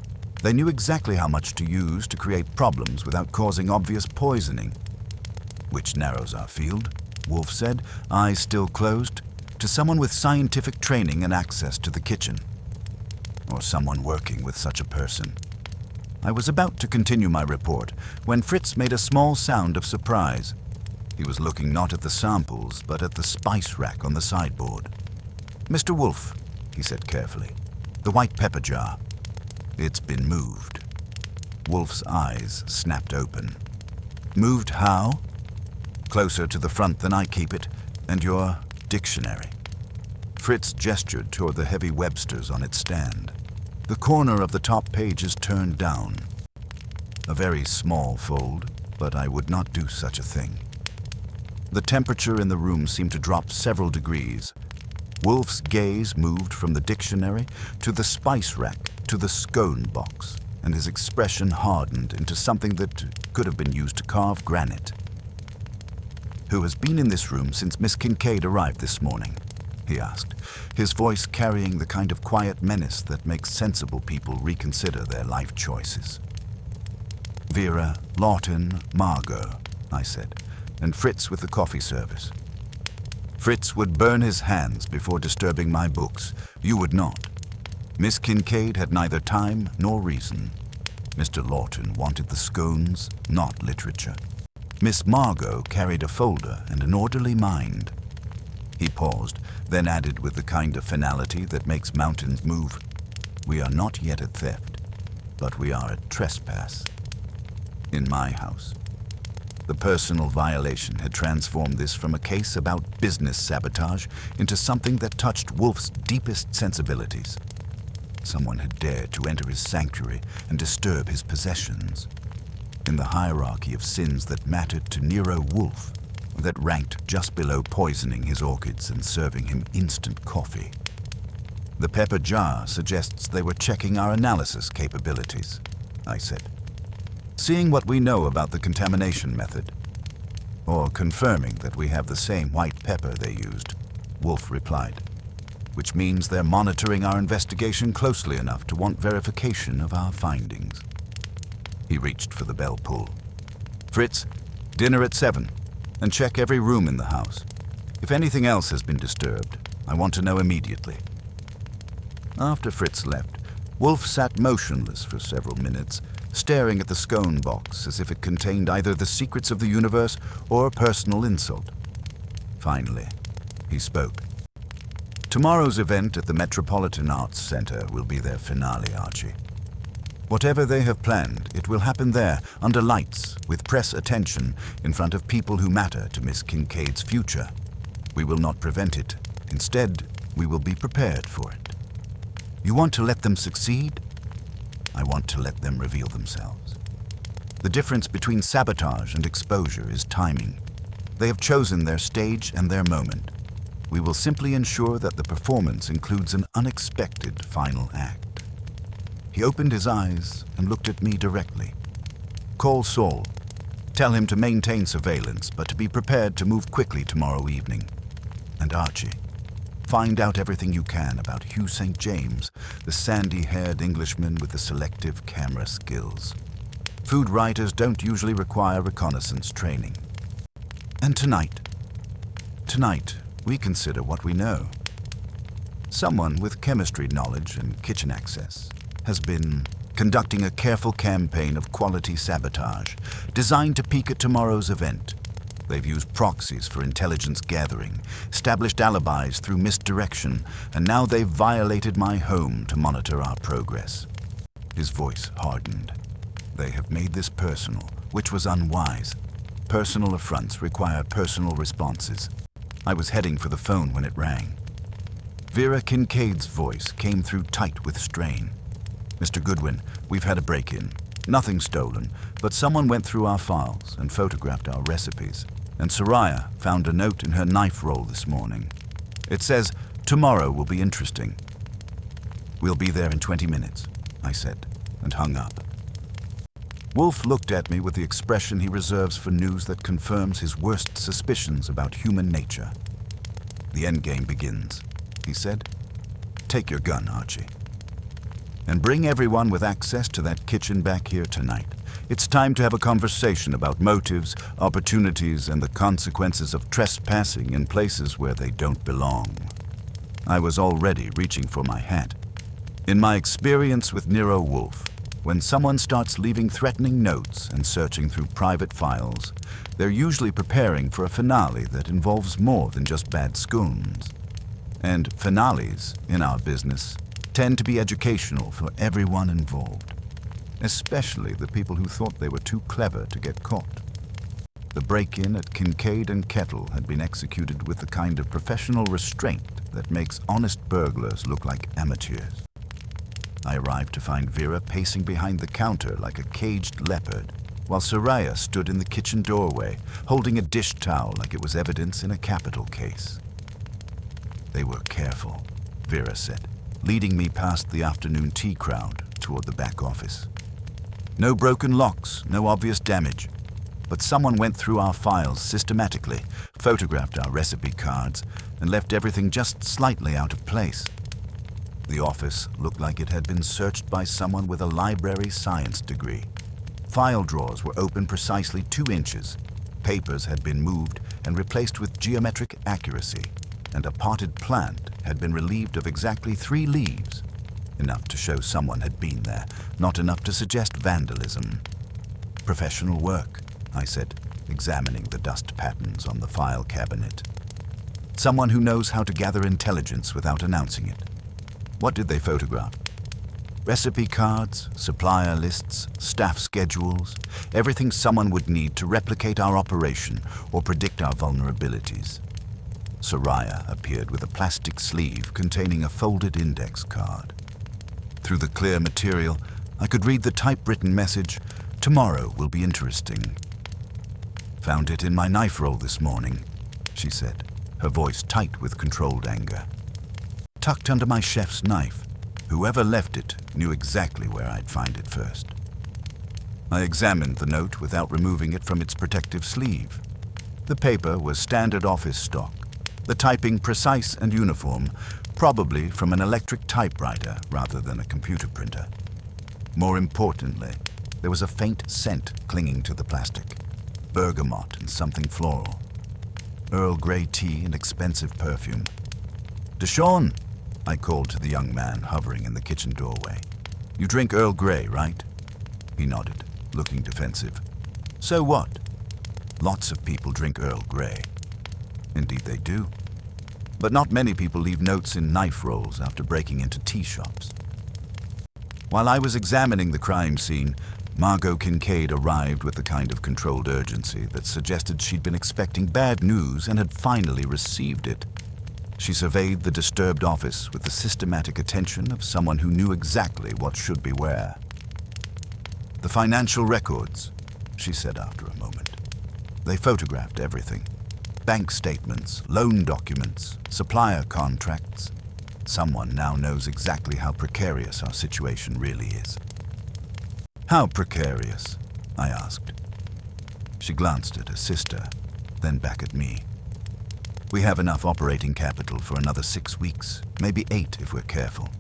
They knew exactly how much to use to create problems without causing obvious poisoning. Which narrows our field, Wolfe said, eyes still closed, to someone with scientific training and access to the kitchen. Or someone working with such a person. I was about to continue my report when Fritz made a small sound of surprise. He was looking not at the samples, but at the spice rack on the sideboard. Mr. Wolfe, he said carefully, the white pepper jar. It's been moved. Wolfe's eyes snapped open. Moved how? Closer to the front than I keep it, and your dictionary. Fritz gestured toward the heavy Webster's on its stand. The corner of the top page is turned down. A very small fold, but I would not do such a thing. The temperature in the room seemed to drop several degrees. Wolfe's gaze moved from the dictionary to the spice rack to the scone box, and his expression hardened into something that could have been used to carve granite. Who has been in this room since Miss Kincaid arrived this morning? He asked, his voice carrying the kind of quiet menace that makes sensible people reconsider their life choices. Vera, Lawton, Margot, I said, and Fritz with the coffee service. Fritz would burn his hands before disturbing my books. You would not. Miss Kincaid had neither time nor reason. Mr. Lawton wanted the scones, not literature. Miss Margot carried a folder and an orderly mind. He paused, then added with the kind of finality that makes mountains move. We are not yet at theft, but we are at trespass. In my house. The personal violation had transformed this from a case about business sabotage into something that touched Wolfe's deepest sensibilities. Someone had dared to enter his sanctuary and disturb his possessions. In the hierarchy of sins that mattered to Nero Wolfe, that ranked just below poisoning his orchids and serving him instant coffee. The pepper jar suggests they were checking our analysis capabilities, I said. Seeing what we know about the contamination method. Or confirming that we have the same white pepper they used, Wolfe replied. Which means they're monitoring our investigation closely enough to want verification of our findings. He reached for the bell pull. Fritz, dinner at 7, and check every room in the house. If anything else has been disturbed, I want to know immediately. After Fritz left, Wolfe sat motionless for several minutes, staring at the scone box as if it contained either the secrets of the universe or a personal insult. Finally, he spoke. Tomorrow's event at the Metropolitan Arts Center will be their finale, Archie. Whatever they have planned, it will happen there, under lights, with press attention, in front of people who matter to Miss Kincaid's future. We will not prevent it. Instead, we will be prepared for it. You want to let them succeed? I want to let them reveal themselves. The difference between sabotage and exposure is timing. They have chosen their stage and their moment. We will simply ensure that the performance includes an unexpected final act. He opened his eyes and looked at me directly. Call Saul. Tell him to maintain surveillance, but to be prepared to move quickly tomorrow evening. And Archie, find out everything you can about Hugh St. James, the sandy-haired Englishman with the selective camera skills. Food writers don't usually require reconnaissance training. And tonight, we consider what we know. Someone with chemistry knowledge and kitchen access has been conducting a careful campaign of quality sabotage designed to peak at tomorrow's event. They've used proxies for intelligence gathering, established alibis through misdirection, and now they've violated my home to monitor our progress. His voice hardened. They have made this personal, which was unwise. Personal affronts require personal responses. I was heading for the phone when it rang. Vera Kincaid's voice came through tight with strain. Mr. Goodwin, we've had a break-in. Nothing stolen, but someone went through our files and photographed our recipes. And Soraya found a note in her knife roll this morning. It says, "Tomorrow will be interesting." "We'll be there in 20 minutes, I said, and hung up. Wolfe looked at me with the expression he reserves for news that confirms his worst suspicions about human nature. "The endgame begins," he said. "Take your gun, Archie. And bring everyone with access to that kitchen back here tonight. It's time to have a conversation about motives, opportunities, and the consequences of trespassing in places where they don't belong." I was already reaching for my hat. In my experience with Nero Wolfe, when someone starts leaving threatening notes and searching through private files, they're usually preparing for a finale that involves more than just bad scones. And finales, in our business, tend to be educational for everyone involved, especially the people who thought they were too clever to get caught. The break-in at Kincaid and Kettle had been executed with the kind of professional restraint that makes honest burglars look like amateurs. I arrived to find Vera pacing behind the counter like a caged leopard, while Soraya stood in the kitchen doorway, holding a dish towel like it was evidence in a capital case. "They were careful," Vera said, leading me past the afternoon tea crowd toward the back office. "No broken locks, no obvious damage. But someone went through our files systematically, photographed our recipe cards, and left everything just slightly out of place. The office looked like it had been searched by someone with a library science degree. File drawers were open precisely 2 inches. Papers had been moved and replaced with geometric accuracy, and a potted plant had been relieved of exactly 3 leaves. Enough to show someone had been there, not enough to suggest vandalism. "Professional work," I said, examining the dust patterns on the file cabinet. "Someone who knows how to gather intelligence without announcing it." "What did they photograph?" "Recipe cards, supplier lists, staff schedules, everything someone would need to replicate our operation or predict our vulnerabilities." Soraya appeared with a plastic sleeve containing a folded index card. Through the clear material, I could read the typewritten message, "Tomorrow will be interesting." "Found it in my knife roll this morning," she said, her voice tight with controlled anger. tucked under my chef's knife. Whoever left it knew exactly where I'd find it first. I examined the note without removing it from its protective sleeve. The paper was standard office stock, the typing precise and uniform, probably from an electric typewriter rather than a computer printer. More importantly, there was a faint scent clinging to the plastic, bergamot and something floral. Earl Grey tea and expensive perfume. "Deshawn," I called to the young man hovering in the kitchen doorway. "You drink Earl Grey, right?" He nodded, looking defensive. "So what? Lots of people drink Earl Grey." "Indeed they do. But not many people leave notes in knife rolls after breaking into tea shops." While I was examining the crime scene, Margot Kincaid arrived with the kind of controlled urgency that suggested she'd been expecting bad news and had finally received it. She surveyed the disturbed office with the systematic attention of someone who knew exactly what should be where. "The financial records," she said after a moment. They photographed everything. Bank statements, loan documents, supplier contracts. Someone now knows exactly how precarious our situation really is. "How precarious?" I asked. She glanced at her sister, then back at me. "We have enough operating capital for another 6 weeks, maybe 8 if we're careful.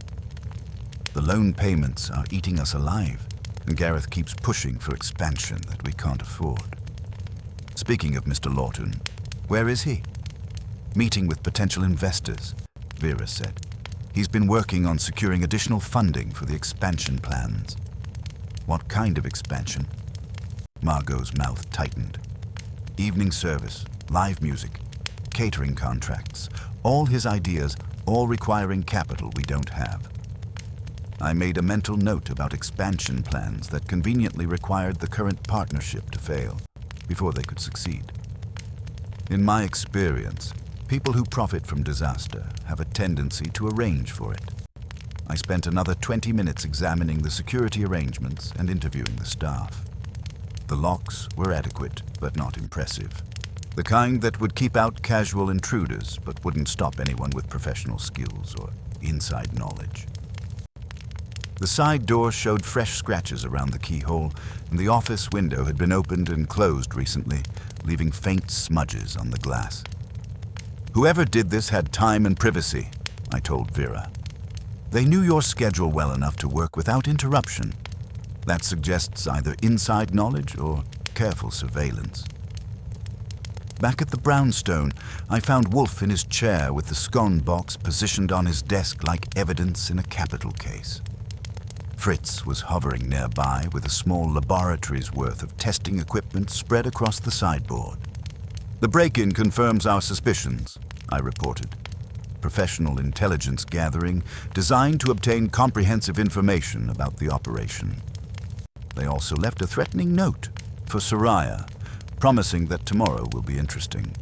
The loan payments are eating us alive, and Gareth keeps pushing for expansion that we can't afford. Speaking of Mr. Lawton, where is he?" "Meeting with potential investors," Vera said. "He's been working on securing additional funding for the expansion plans." "What kind of expansion?" Margot's mouth tightened. "Evening service, live music, catering contracts, all his ideas, all requiring capital we don't have." I made a mental note about expansion plans that conveniently required the current partnership to fail before they could succeed. In my experience, people who profit from disaster have a tendency to arrange for it. I spent another 20 minutes examining the security arrangements and interviewing the staff. The locks were adequate, but not impressive. The kind that would keep out casual intruders, but wouldn't stop anyone with professional skills or inside knowledge. The side door showed fresh scratches around the keyhole, and the office window had been opened and closed recently, leaving faint smudges on the glass. "Whoever did this had time and privacy," I told Vera. "They knew your schedule well enough to work without interruption. That suggests either inside knowledge or careful surveillance." Back at the brownstone, I found Wolfe in his chair with the scone box positioned on his desk like evidence in a capital case. Fritz was hovering nearby with a small laboratory's worth of testing equipment spread across the sideboard. "The break-in confirms our suspicions," I reported. "Professional intelligence gathering designed to obtain comprehensive information about the operation." They also left a threatening note for Soraya, promising that tomorrow will be interesting.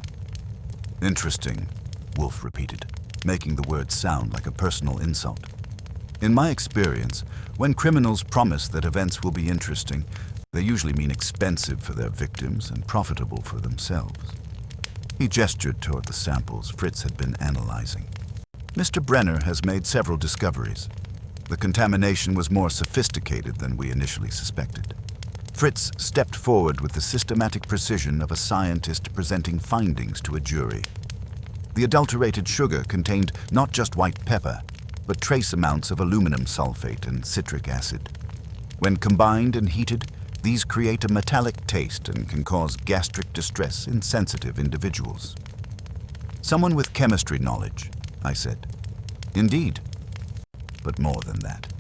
"Interesting," Wolfe repeated, making the word sound like a personal insult. "In my experience, when criminals promise that events will be interesting, they usually mean expensive for their victims and profitable for themselves." He gestured toward the samples Fritz had been analyzing. "Mr. Brenner has made several discoveries. The contamination was more sophisticated than we initially suspected." Fritz stepped forward with the systematic precision of a scientist presenting findings to a jury. The adulterated sugar contained not just white pepper, but trace amounts of aluminum sulfate and citric acid. When combined and heated, these create a metallic taste and can cause gastric distress in sensitive individuals. "Someone with chemistry knowledge," I said. "Indeed. But more than that.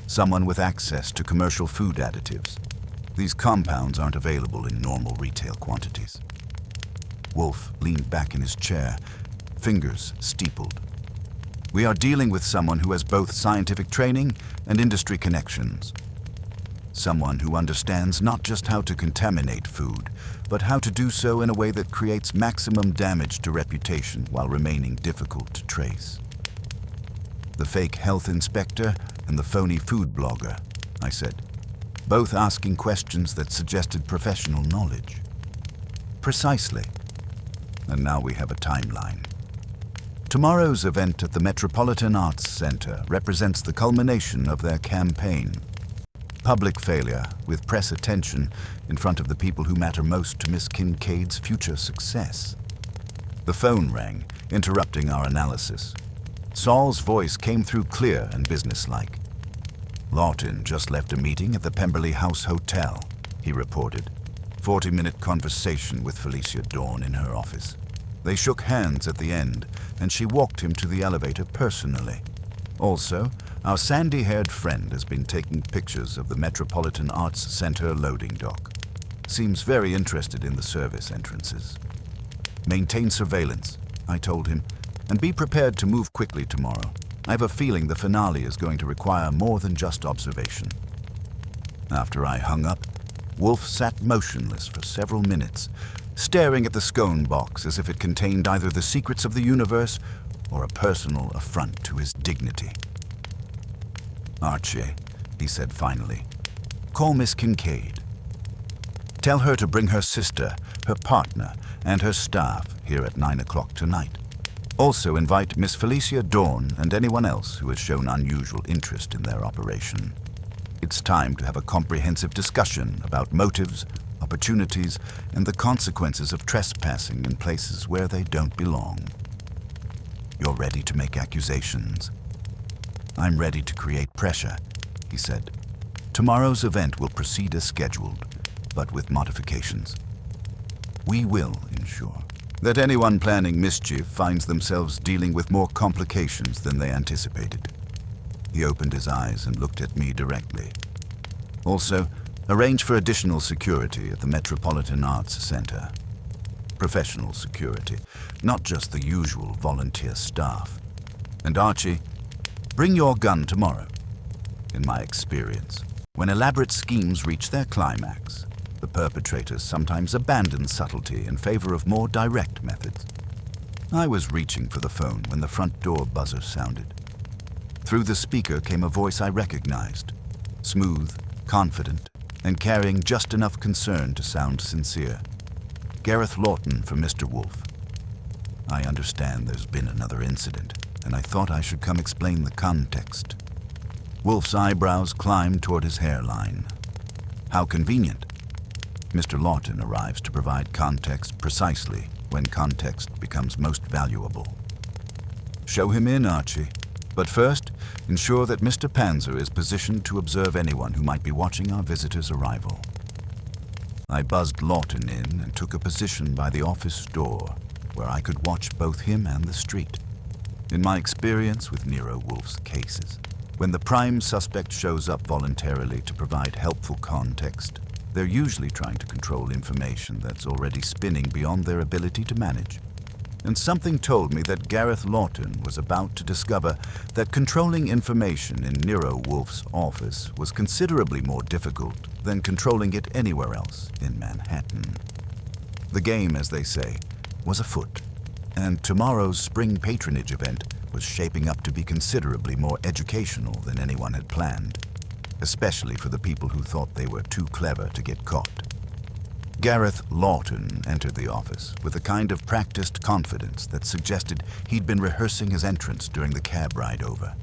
Someone with access to commercial food additives. These compounds aren't available in normal retail quantities." Wolfe leaned back in his chair, fingers steepled. "We are dealing with someone who has both scientific training and industry connections. Someone who understands not just how to contaminate food, but how to do so in a way that creates maximum damage to reputation while remaining difficult to trace." "The fake health inspector and the phony food blogger," I said, both asking questions that suggested professional knowledge. "Precisely. And now we have a timeline. Tomorrow's event at the Metropolitan Arts Center represents the culmination of their campaign. Public failure, with press attention in front of the people who matter most to Miss Kincaid's future success. The phone rang, interrupting our analysis. Saul's voice came through clear and businesslike. "Lawton just left a meeting at the Pemberley House Hotel," he reported. 40-minute conversation with Felicia Dawn in her office. They shook hands at the end, and she walked him to the elevator personally. Also, our sandy-haired friend has been taking pictures of the Metropolitan Arts Center loading dock. Seems very interested in the service entrances. "Maintain surveillance," I told him, "and be prepared to move quickly tomorrow. I have a feeling the finale is going to require more than just observation." After I hung up, Wolfe sat motionless for several minutes, staring at the scone box as if it contained either the secrets of the universe or a personal affront to his dignity. "Archie," he said finally, "call Miss Kincaid. Tell her to bring her sister, her partner, and her staff here at 9 o'clock tonight. Also invite Miss Felicia Dawn and anyone else who has shown unusual interest in their operation. It's time to have a comprehensive discussion about motives, opportunities, and the consequences of trespassing in places where they don't belong. You're ready to make accusations." "I'm ready to create pressure," he said. "Tomorrow's event will proceed as scheduled, but with modifications. We will ensure that anyone planning mischief finds themselves dealing with more complications than they anticipated." He opened his eyes and looked at me directly. "Also, arrange for additional security at the Metropolitan Arts Center. Professional security, not just the usual volunteer staff. And Archie, bring your gun tomorrow. In my experience, when elaborate schemes reach their climax, the perpetrators sometimes abandon subtlety in favor of more direct methods." I was reaching for the phone when the front door buzzer sounded. Through the speaker came a voice I recognized, smooth, confident, and carrying just enough concern to sound sincere. "Gareth Lawton for Mr. Wolfe. I understand there's been another incident, and I thought I should come explain the context." Wolfe's eyebrows climbed toward his hairline. "How convenient. Mr. Lawton arrives to provide context precisely when context becomes most valuable." "Show him in, Archie. But first, ensure that Mr. Panzer is positioned to observe anyone who might be watching our visitor's arrival." I buzzed Lawton in and took a position by the office door, where I could watch both him and the street. In my experience with Nero Wolfe's cases, when the prime suspect shows up voluntarily to provide helpful context, they're usually trying to control information that's already spinning beyond their ability to manage. And something told me that Gareth Lawton was about to discover that controlling information in Nero Wolfe's office was considerably more difficult than controlling it anywhere else in Manhattan. The game, as they say, was afoot, and tomorrow's spring patronage event was shaping up to be considerably more educational than anyone had planned, especially for the people who thought they were too clever to get caught. Gareth Lawton entered the office with a kind of practiced confidence that suggested he'd been rehearsing his entrance during the cab ride over.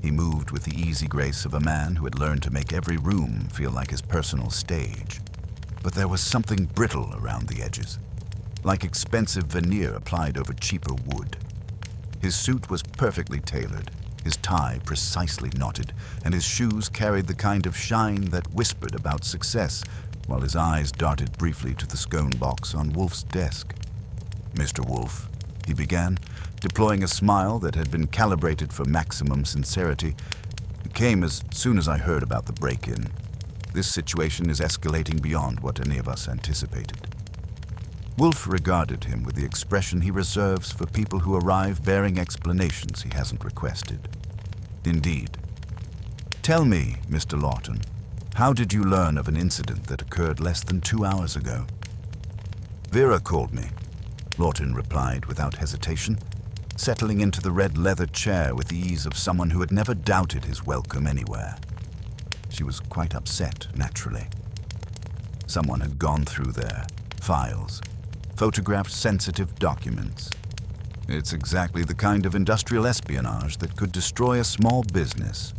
He moved with the easy grace of a man who had learned to make every room feel like his personal stage. But there was something brittle around the edges, like expensive veneer applied over cheaper wood. His suit was perfectly tailored, his tie precisely knotted, and his shoes carried the kind of shine that whispered about success, while his eyes darted briefly to the scone box on Wolfe's desk. "Mr. Wolfe," he began, deploying a smile that had been calibrated for maximum sincerity. "It came as soon as I heard about the break-in. This situation is escalating beyond what any of us anticipated." Wolfe regarded him with the expression he reserves for people who arrive bearing explanations he hasn't requested. "Indeed. Tell me, Mr. Lawton, how did you learn of an incident that occurred less than 2 hours ago?" "Vera called me," Lawton replied without hesitation, settling into the red leather chair with the ease of someone who had never doubted his welcome anywhere. She was quite upset, naturally. Someone had gone through their files, photographed sensitive documents. It's exactly the kind of industrial espionage that could destroy a small business.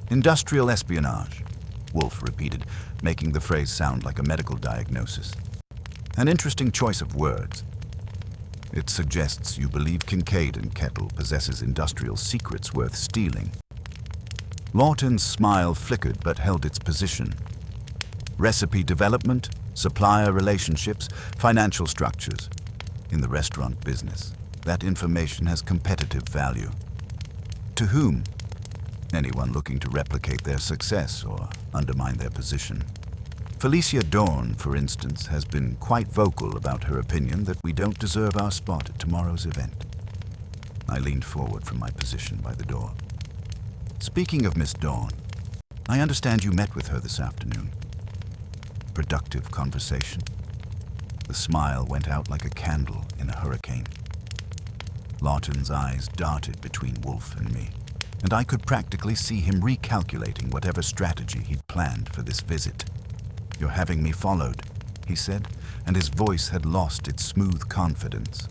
Industrial espionage, Wolfe repeated, making the phrase sound like a medical diagnosis. An interesting choice of words. It suggests you believe Kincaid and Kettle possesses industrial secrets worth stealing. Lawton's smile flickered but held its position. Recipe development, supplier relationships, financial structures. In the restaurant business, that information has competitive value. To whom? Anyone looking to replicate their success or undermine their position. Felicia Dawn, for instance, has been quite vocal about her opinion that we don't deserve our spot at tomorrow's event. I leaned forward from my position by the door. Speaking of Miss Dawn, I understand you met with her this afternoon. Productive conversation? The smile went out like a candle in a hurricane. Lawton's eyes darted between Wolfe and me, and I could practically see him recalculating whatever strategy he'd planned for this visit. "You're having me followed," he said, and his voice had lost its smooth confidence.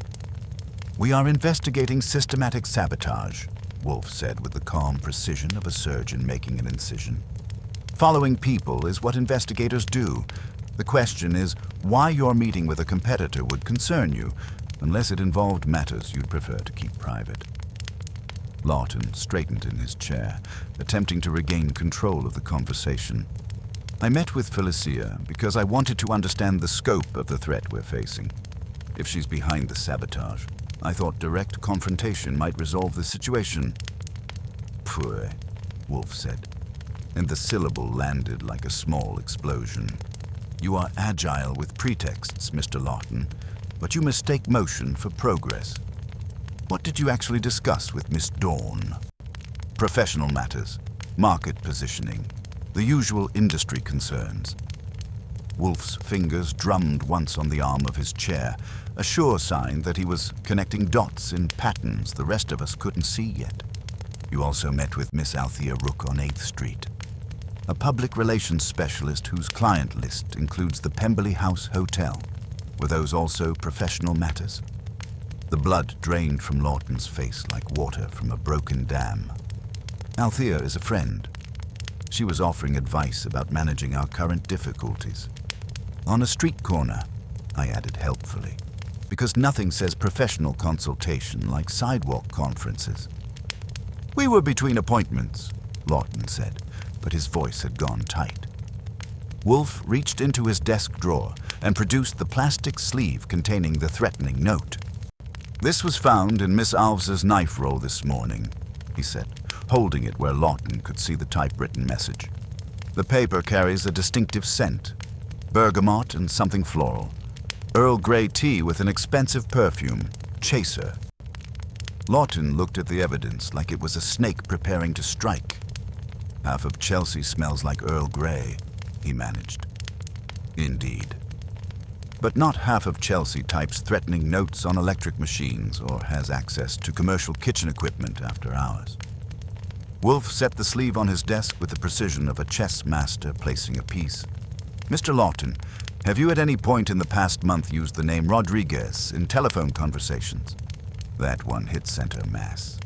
"We are investigating systematic sabotage," Wolfe said with the calm precision of a surgeon making an incision. "Following people is what investigators do. The question is why your meeting with a competitor would concern you, unless it involved matters you'd prefer to keep private." Lawton straightened in his chair, attempting to regain control of the conversation. "I met with Felicia because I wanted to understand the scope of the threat we're facing. If she's behind the sabotage, I thought direct confrontation might resolve the situation." "Pooh," Wolfe said, and the syllable landed like a small explosion. "You are agile with pretexts, Mr. Lawton, but you mistake motion for progress. What did you actually discuss with Miss Dawn?" "Professional matters, market positioning, the usual industry concerns." Wolfe's fingers drummed once on the arm of his chair, a sure sign that he was connecting dots in patterns the rest of us couldn't see yet. "You also met with Miss Althea Rook on 8th Street, a public relations specialist whose client list includes the Pemberley House Hotel. Were those also professional matters?" The blood drained from Lawton's face like water from a broken dam. "Althea is a friend. She was offering advice about managing our current difficulties. On a street corner," I added helpfully, because nothing says professional consultation like sidewalk conferences. "We were between appointments," Lawton said, but his voice had gone tight. Wolfe reached into his desk drawer and produced the plastic sleeve containing the threatening note. "This was found in Miss Alves's knife roll this morning," he said, holding it where Lawton could see the typewritten message. "The paper carries a distinctive scent, bergamot and something floral. Earl Grey tea with an expensive perfume, chaser." Lawton looked at the evidence like it was a snake preparing to strike. "Half of Chelsea smells like Earl Grey," he managed. "Indeed. But not half of Chelsea types threatening notes on electric machines or has access to commercial kitchen equipment after hours." Wolfe set the sleeve on his desk with the precision of a chess master placing a piece. "Mr. Lawton, have you at any point in the past month used the name Rodriguez in telephone conversations?" That one hit center mass.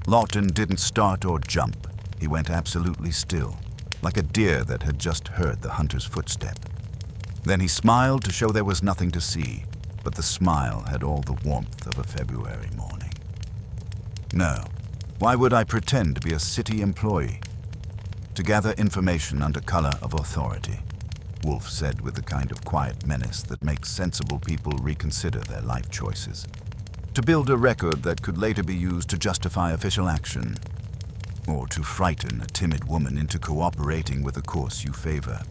Lawton didn't start or jump. He went absolutely still, like a deer that had just heard the hunter's footstep. Then he smiled to show there was nothing to see, but the smile had all the warmth of a February morning. "No. Why would I pretend to be a city employee? To gather information under color of authority," Wolfe said with the kind of quiet menace that makes sensible people reconsider their life choices. "To build a record that could later be used to justify official action, or to frighten a timid woman into cooperating with a course you favor.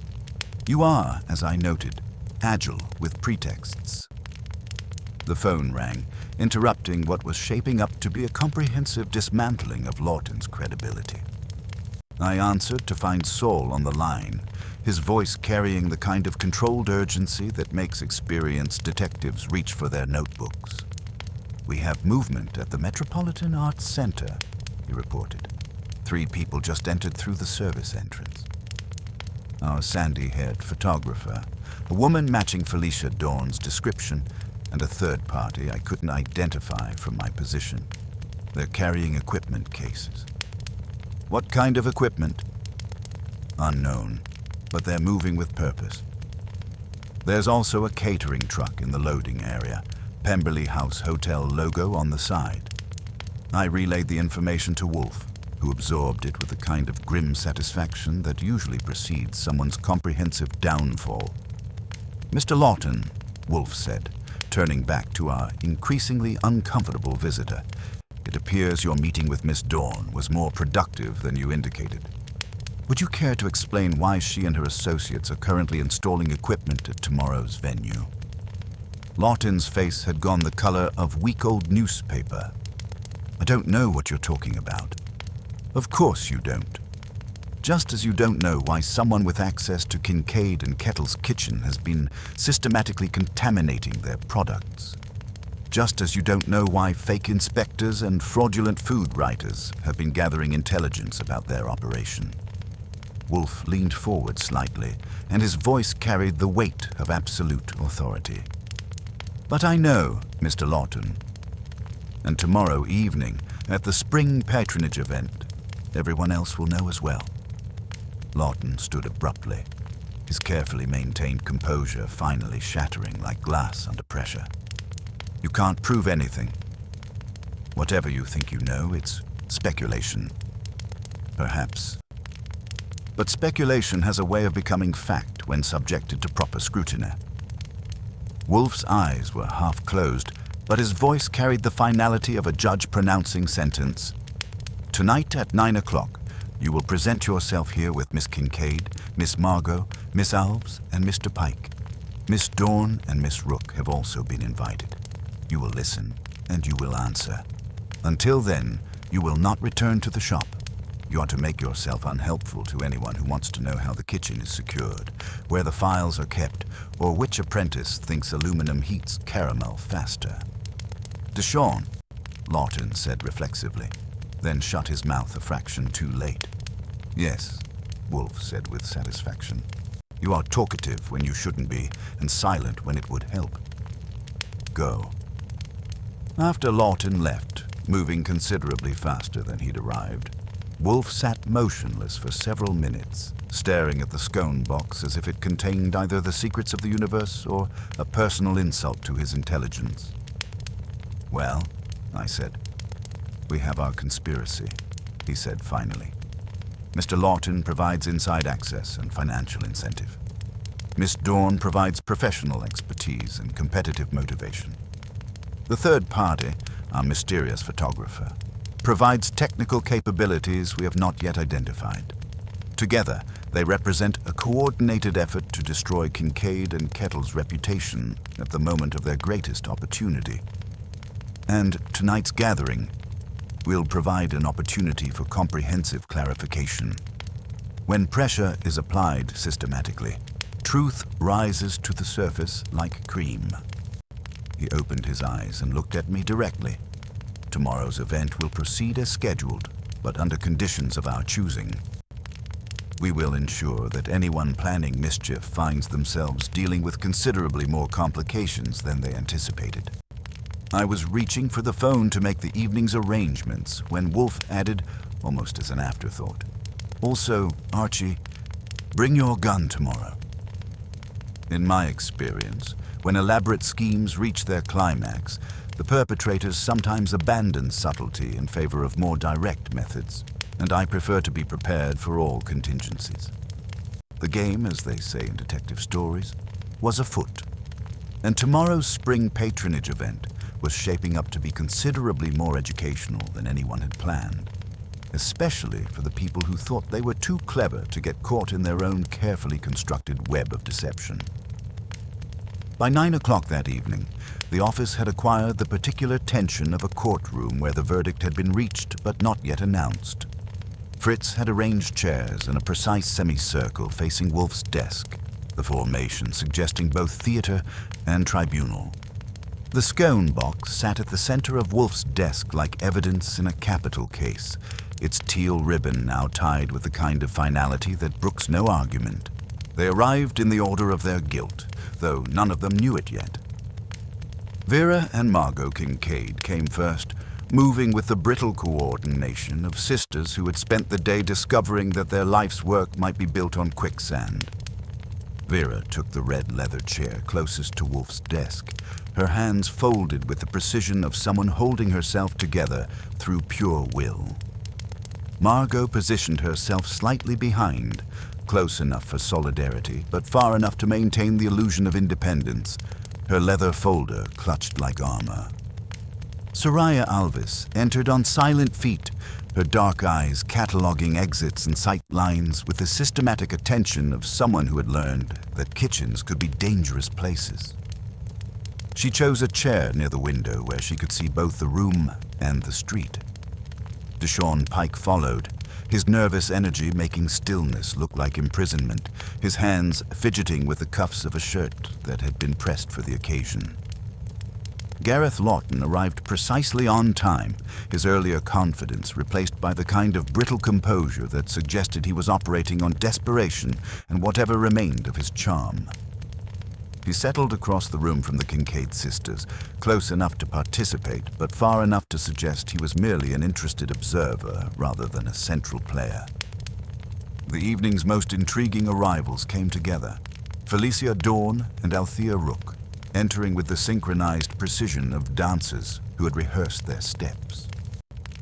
You are, as I noted, agile with pretexts." The phone rang, interrupting what was shaping up to be a comprehensive dismantling of Lawton's credibility. I answered to find Saul on the line, his voice carrying the kind of controlled urgency that makes experienced detectives reach for their notebooks. "We have movement at the Metropolitan Arts Center," he reported. 3 people just entered through the service entrance. Our sandy-haired photographer, a woman matching Felicia Dawn's description, and a third party I couldn't identify from my position. They're carrying equipment cases. What kind of equipment? Unknown, but they're moving with purpose. There's also a catering truck in the loading area, Pemberley House Hotel logo on the side. I relayed the information to Wolfe, who absorbed it with the kind of grim satisfaction that usually precedes someone's comprehensive downfall. "Mr. Lawton," Wolfe said, turning back to our increasingly uncomfortable visitor, "it appears your meeting with Miss Dawn was more productive than you indicated. Would you care to explain why she and her associates are currently installing equipment at tomorrow's venue?" Lawton's face had gone the color of week-old newspaper. "I don't know what you're talking about." "Of course you don't. Just as you don't know why someone with access to Kincaid and Kettle's kitchen has been systematically contaminating their products. Just as you don't know why fake inspectors and fraudulent food writers have been gathering intelligence about their operation." Wolfe leaned forward slightly, and his voice carried the weight of absolute authority. "But I know, Mr. Lawton. And tomorrow evening, at the spring patronage event, everyone else will know as well." Lawton stood abruptly, his carefully maintained composure finally shattering like glass under pressure. "You can't prove anything. Whatever you think you know, it's speculation. Perhaps. But speculation has a way of becoming fact when subjected to proper scrutiny." Wolfe's eyes were half closed, but his voice carried the finality of a judge pronouncing sentence. "Tonight at 9 o'clock, you will present yourself here with Miss Kincaid, Miss Margot, Miss Alves, and Mr. Pike. Miss Dawn and Miss Rook have also been invited. You will listen, and you will answer. Until then, you will not return to the shop. You are to make yourself unhelpful to anyone who wants to know how the kitchen is secured, where the files are kept, or which apprentice thinks aluminum heats caramel faster." "Deshawn," Lawton said reflexively, then shut his mouth a fraction too late. "Yes," Wolfe said with satisfaction. "You are talkative when you shouldn't be, and silent when it would help. Go." After Lawton left, moving considerably faster than he'd arrived, Wolfe sat motionless for several minutes, staring at the Scone box as if it contained either the secrets of the universe or a personal insult to his intelligence. "Well," I said. "We have our conspiracy," he said finally. "Mr. Lawton provides inside access and financial incentive. Miss Dawn provides professional expertise and competitive motivation. The third party, our mysterious photographer, provides technical capabilities we have not yet identified. Together, they represent a coordinated effort to destroy Kincaid and Kettle's reputation at the moment of their greatest opportunity. And tonight's gathering will provide an opportunity for comprehensive clarification. When pressure is applied systematically, truth rises to the surface like cream." He opened his eyes and looked at me directly. "Tomorrow's event will proceed as scheduled, but under conditions of our choosing. We will ensure that anyone planning mischief finds themselves dealing with considerably more complications than they anticipated." I was reaching for the phone to make the evening's arrangements when Wolfe added, almost as an afterthought, "Also, Archie, bring your gun tomorrow." In my experience, when elaborate schemes reach their climax, the perpetrators sometimes abandon subtlety in favor of more direct methods, and I prefer to be prepared for all contingencies. The game, as they say in detective stories, was afoot, and tomorrow's spring patronage event was shaping up to be considerably more educational than anyone had planned, especially for the people who thought they were too clever to get caught in their own carefully constructed web of deception. By 9 o'clock that evening, the office had acquired the particular tension of a courtroom where the verdict had been reached but not yet announced. Fritz had arranged chairs in a precise semicircle facing Wolfe's desk, the formation suggesting both theater and tribunal. The Scone box sat at the center of Wolfe's desk like evidence in a capital case, its teal ribbon now tied with the kind of finality that brooks no argument. They arrived in the order of their guilt, though none of them knew it yet. Vera and Margot Kincaid came first, moving with the brittle coordination of sisters who had spent the day discovering that their life's work might be built on quicksand. Vera took the red leather chair closest to Wolfe's desk, her hands folded with the precision of someone holding herself together through pure will. Margot positioned herself slightly behind, close enough for solidarity, but far enough to maintain the illusion of independence, her leather folder clutched like armor. Soraya Alvis entered on silent feet, her dark eyes cataloging exits and sight lines with the systematic attention of someone who had learned that kitchens could be dangerous places. She chose a chair near the window where she could see both the room and the street. Deshaun Pike followed, his nervous energy making stillness look like imprisonment, his hands fidgeting with the cuffs of a shirt that had been pressed for the occasion. Gareth Lawton arrived precisely on time, his earlier confidence replaced by the kind of brittle composure that suggested he was operating on desperation and whatever remained of his charm. He settled across the room from the Kincaid sisters, close enough to participate, but far enough to suggest he was merely an interested observer rather than a central player. The evening's most intriguing arrivals came together, Felicia Dawn and Althea Rook, entering with the synchronized precision of dancers who had rehearsed their steps.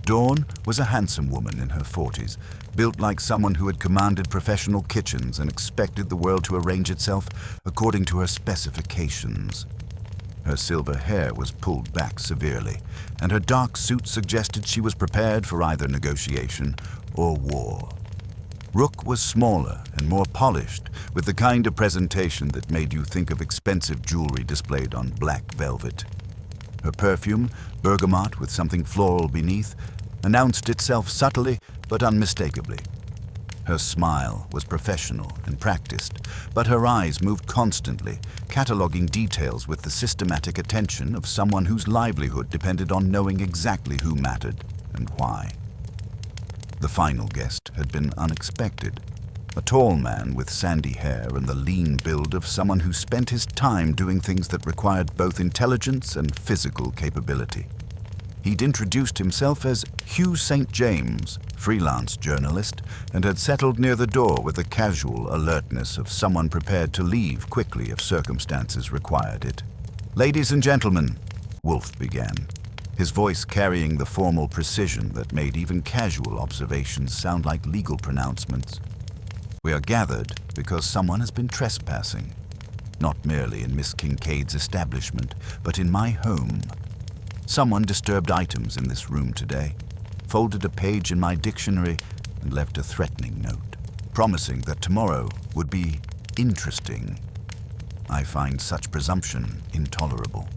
Dawn was a handsome woman in her 40s, built like someone who had commanded professional kitchens and expected the world to arrange itself according to her specifications. Her silver hair was pulled back severely, and her dark suit suggested she was prepared for either negotiation or war. Rook was smaller and more polished, with the kind of presentation that made you think of expensive jewelry displayed on black velvet. Her perfume, bergamot with something floral beneath, announced itself subtly but unmistakably. Her smile was professional and practiced, but her eyes moved constantly, cataloging details with the systematic attention of someone whose livelihood depended on knowing exactly who mattered and why. The final guest had been unexpected. A tall man with sandy hair and the lean build of someone who spent his time doing things that required both intelligence and physical capability. He'd introduced himself as Hugh St. James, freelance journalist, and had settled near the door with the casual alertness of someone prepared to leave quickly if circumstances required it. "Ladies and gentlemen," Wolfe began, his voice carrying the formal precision that made even casual observations sound like legal pronouncements. "We are gathered because someone has been trespassing, not merely in Miss Kincaid's establishment, but in my home. Someone disturbed items in this room today, folded a page in my dictionary, and left a threatening note, promising that tomorrow would be interesting. I find such presumption intolerable."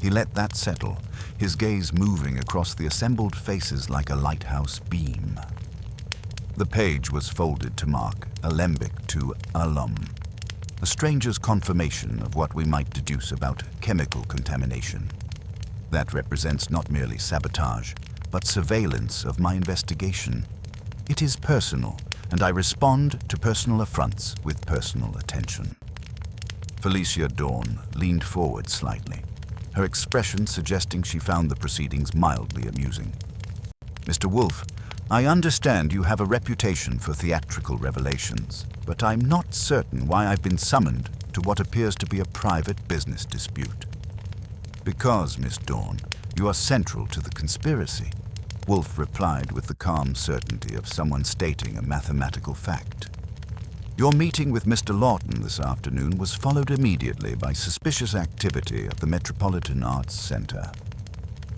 He let that settle, his gaze moving across the assembled faces like a lighthouse beam. The page was folded to mark alembic to alum, a stranger's confirmation of what we might deduce about chemical contamination. That represents not merely sabotage, but surveillance of my investigation. It is personal, and I respond to personal affronts with personal attention. Felicia Dawn leaned forward slightly, her expression suggesting she found the proceedings mildly amusing. "Mr. Wolfe, I understand you have a reputation for theatrical revelations, but I'm not certain why I've been summoned to what appears to be a private business dispute." "Because, Miss Dawn, you are central to the conspiracy," Wolfe replied with the calm certainty of someone stating a mathematical fact. "Your meeting with Mr. Lawton this afternoon was followed immediately by suspicious activity at the Metropolitan Arts Center.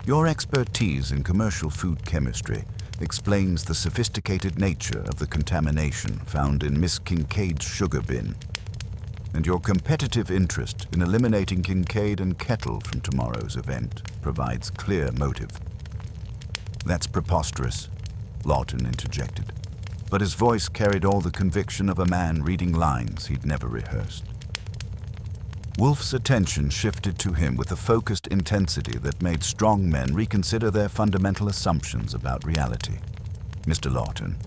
Your expertise in commercial food chemistry explains the sophisticated nature of the contamination found in Miss Kincaid's sugar bin, and your competitive interest in eliminating Kincaid and Kettle from tomorrow's event provides clear motive." "That's preposterous," Lawton interjected, but his voice carried all the conviction of a man reading lines he'd never rehearsed. Wolfe's attention shifted to him with a focused intensity that made strong men reconsider their fundamental assumptions about reality. "Mr. Lawton,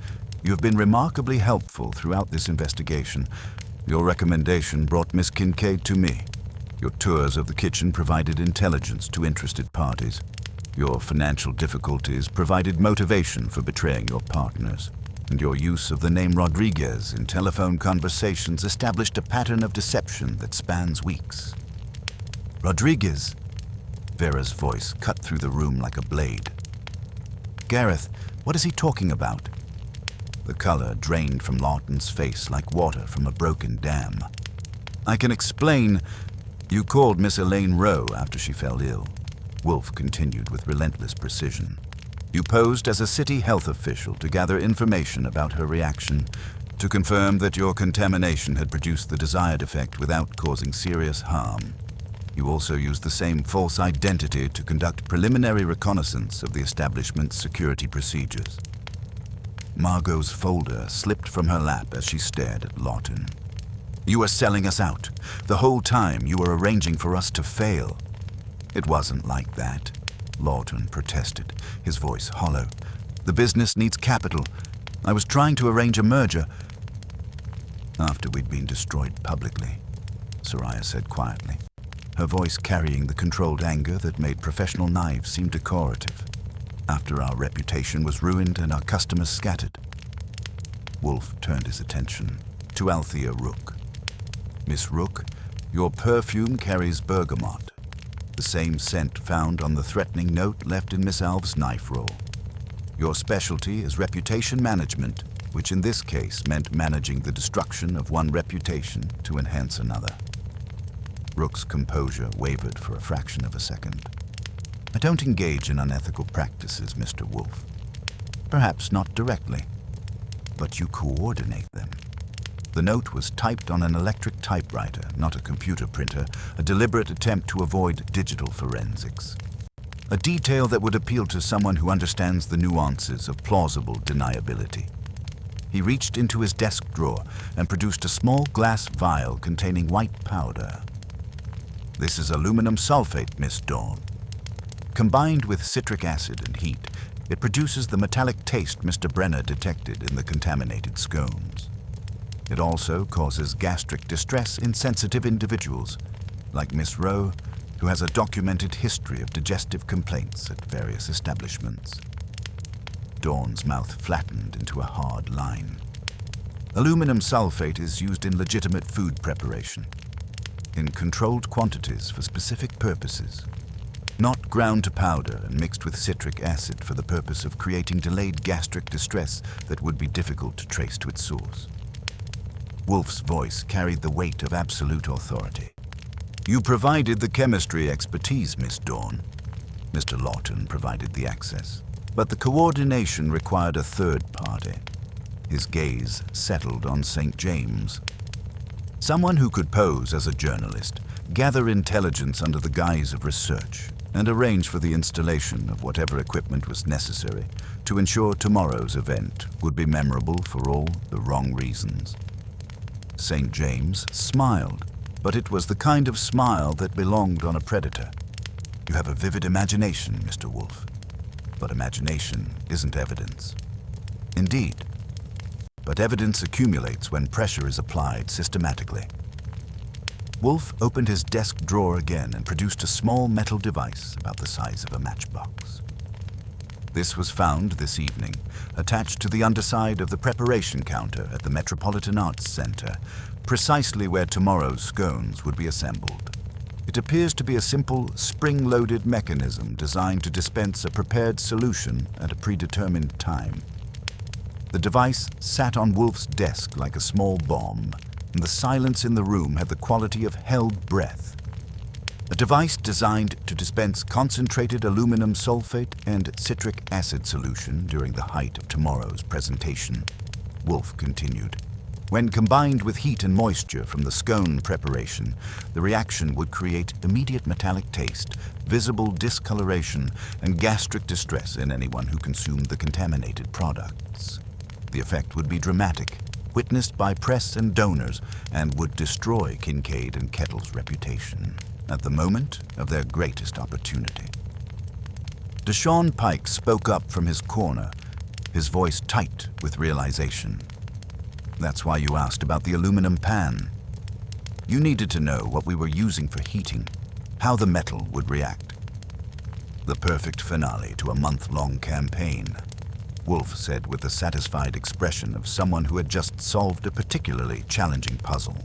you have been remarkably helpful throughout this investigation. Your recommendation brought Miss Kincaid to me. Your tours of the kitchen provided intelligence to interested parties. Your financial difficulties provided motivation for betraying your partners. And your use of the name Rodriguez in telephone conversations established a pattern of deception that spans weeks. Rodriguez? Vera's voice cut through the room like a blade. Gareth, what is he talking about? The color drained from Lawton's face like water from a broken dam. I can explain. You called Miss Elaine Rowe after she fell ill. Wolfe continued with relentless precision. You posed as a city health official to gather information about her reaction, to confirm that your contamination had produced the desired effect without causing serious harm. You also used the same false identity to conduct preliminary reconnaissance of the establishment's security procedures. Margot's folder slipped from her lap as she stared at Lawton. You were selling us out. The whole time you were arranging for us to fail. It wasn't like that, Lawton protested, his voice hollow. The business needs capital. I was trying to arrange a merger. After we'd been destroyed publicly, Soraya said quietly, her voice carrying the controlled anger that made professional knives seem decorative. After our reputation was ruined and our customers scattered. Wolfe turned his attention to Althea Rook. Miss Rook, your perfume carries bergamot, the same scent found on the threatening note left in Miss Alves' knife roll. Your specialty is reputation management, which in this case meant managing the destruction of one reputation to enhance another. Rook's composure wavered for a fraction of a second. I don't engage in unethical practices, Mr. Wolfe. Perhaps not directly, but you coordinate them. The note was typed on an electric typewriter, not a computer printer, a deliberate attempt to avoid digital forensics. A detail that would appeal to someone who understands the nuances of plausible deniability. He reached into his desk drawer and produced a small glass vial containing white powder. This is aluminum sulfate, Miss Dawn. Combined with citric acid and heat, it produces the metallic taste Mr. Brenner detected in the contaminated scones. It also causes gastric distress in sensitive individuals, like Miss Rowe, who has a documented history of digestive complaints at various establishments. Dawn's mouth flattened into a hard line. Aluminum sulfate is used in legitimate food preparation, in controlled quantities for specific purposes, not ground to powder and mixed with citric acid for the purpose of creating delayed gastric distress that would be difficult to trace to its source. Wolfe's voice carried the weight of absolute authority. You provided the chemistry expertise, Miss Dawn. Mr. Lawton provided the access, but the coordination required a third party. His gaze settled on St. James. Someone who could pose as a journalist, gather intelligence under the guise of research, and arrange for the installation of whatever equipment was necessary to ensure tomorrow's event would be memorable for all the wrong reasons. St. James smiled, but it was the kind of smile that belonged on a predator. You have a vivid imagination, Mr. Wolfe, but imagination isn't evidence. Indeed, but evidence accumulates when pressure is applied systematically. Wolfe opened his desk drawer again and produced a small metal device about the size of a matchbox. This was found this evening, attached to the underside of the preparation counter at the Metropolitan Arts Center, precisely where tomorrow's scones would be assembled. It appears to be a simple, spring-loaded mechanism designed to dispense a prepared solution at a predetermined time. The device sat on Wolfe's desk like a small bomb, and the silence in the room had the quality of held breath. A device designed to dispense concentrated aluminum sulfate and citric acid solution during the height of tomorrow's presentation. Wolfe continued. When combined with heat and moisture from the scone preparation, the reaction would create immediate metallic taste, visible discoloration, and gastric distress in anyone who consumed the contaminated products. The effect would be dramatic, witnessed by press and donors, and would destroy Kincaid and Kettle's reputation at the moment of their greatest opportunity. Deshaun Pike spoke up from his corner, his voice tight with realization. That's why you asked about the aluminum pan. You needed to know what we were using for heating, how the metal would react. The perfect finale to a month-long campaign, Wolfe said with the satisfied expression of someone who had just solved a particularly challenging puzzle.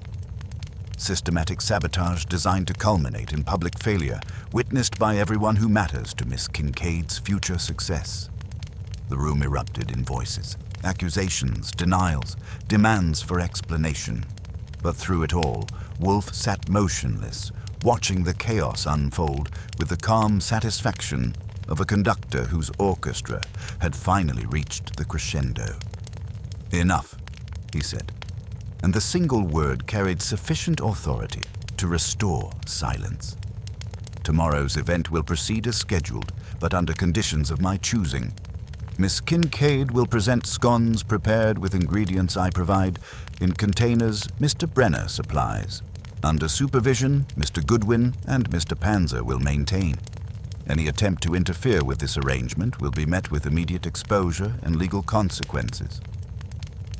Systematic sabotage designed to culminate in public failure, witnessed by everyone who matters to Miss Kincaid's future success. The room erupted in voices, accusations, denials, demands for explanation. But through it all, Wolfe sat motionless, watching the chaos unfold with the calm satisfaction of a conductor whose orchestra had finally reached the crescendo. "Enough," he said, and the single word carried sufficient authority to restore silence. "Tomorrow's event will proceed as scheduled, but under conditions of my choosing. Miss Kincaid will present scones prepared with ingredients I provide in containers Mr. Brenner supplies. Under supervision, Mr. Goodwin and Mr. Panzer will maintain. Any attempt to interfere with this arrangement will be met with immediate exposure and legal consequences."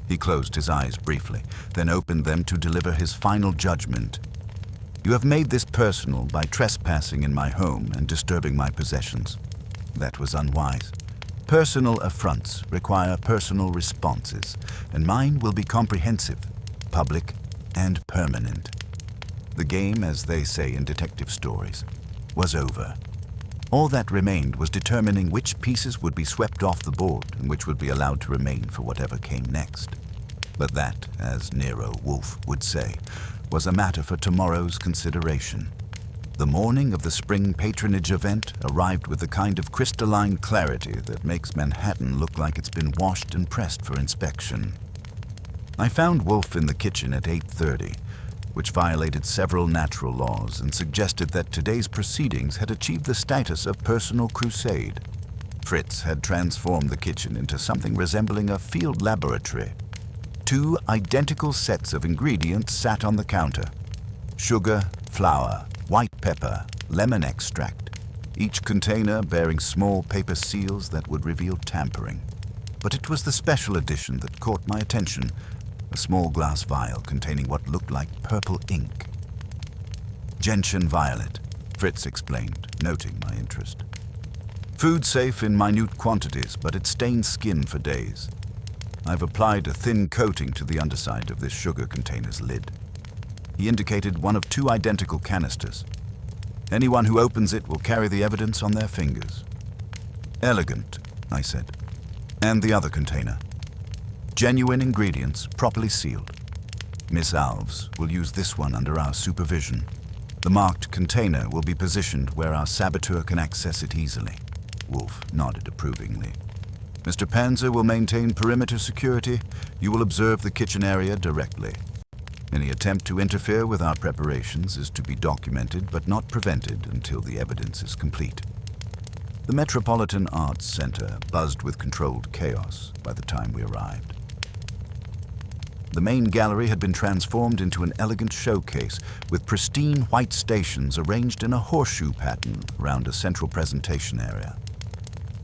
He closed his eyes briefly, then opened them to deliver his final judgment. "You have made this personal by trespassing in my home and disturbing my possessions. That was unwise. Personal affronts require personal responses, and mine will be comprehensive, public, and permanent." The game, as they say in detective stories, was over. All that remained was determining which pieces would be swept off the board and which would be allowed to remain for whatever came next. But that, as Nero Wolfe would say, was a matter for tomorrow's consideration. The morning of the spring patronage event arrived with the kind of crystalline clarity that makes Manhattan look like it's been washed and pressed for inspection. I found Wolfe in the kitchen at 8:30, which violated several natural laws and suggested that today's proceedings had achieved the status of personal crusade. Fritz had transformed the kitchen into something resembling a field laboratory. 2 identical sets of ingredients sat on the counter: sugar, flour, white pepper, lemon extract, each container bearing small paper seals that would reveal tampering. But it was the special edition that caught my attention, a small glass vial containing what looked like purple ink. "Gentian violet," Fritz explained, noting my interest. "Food safe in minute quantities, but it stains skin for days. I've applied a thin coating to the underside of this sugar container's lid." He indicated one of 2 identical canisters. "Anyone who opens it will carry the evidence on their fingers." "Elegant," I said. "And the other container?" "Genuine ingredients, properly sealed. Miss Alves will use this one under our supervision. The marked container will be positioned where our saboteur can access it easily." Wolfe nodded approvingly. "Mr. Panzer will maintain perimeter security. You will observe the kitchen area directly. Any attempt to interfere with our preparations is to be documented but not prevented until the evidence is complete." The Metropolitan Arts Center buzzed with controlled chaos by the time we arrived. The main gallery had been transformed into an elegant showcase with pristine white stations arranged in a horseshoe pattern around a central presentation area.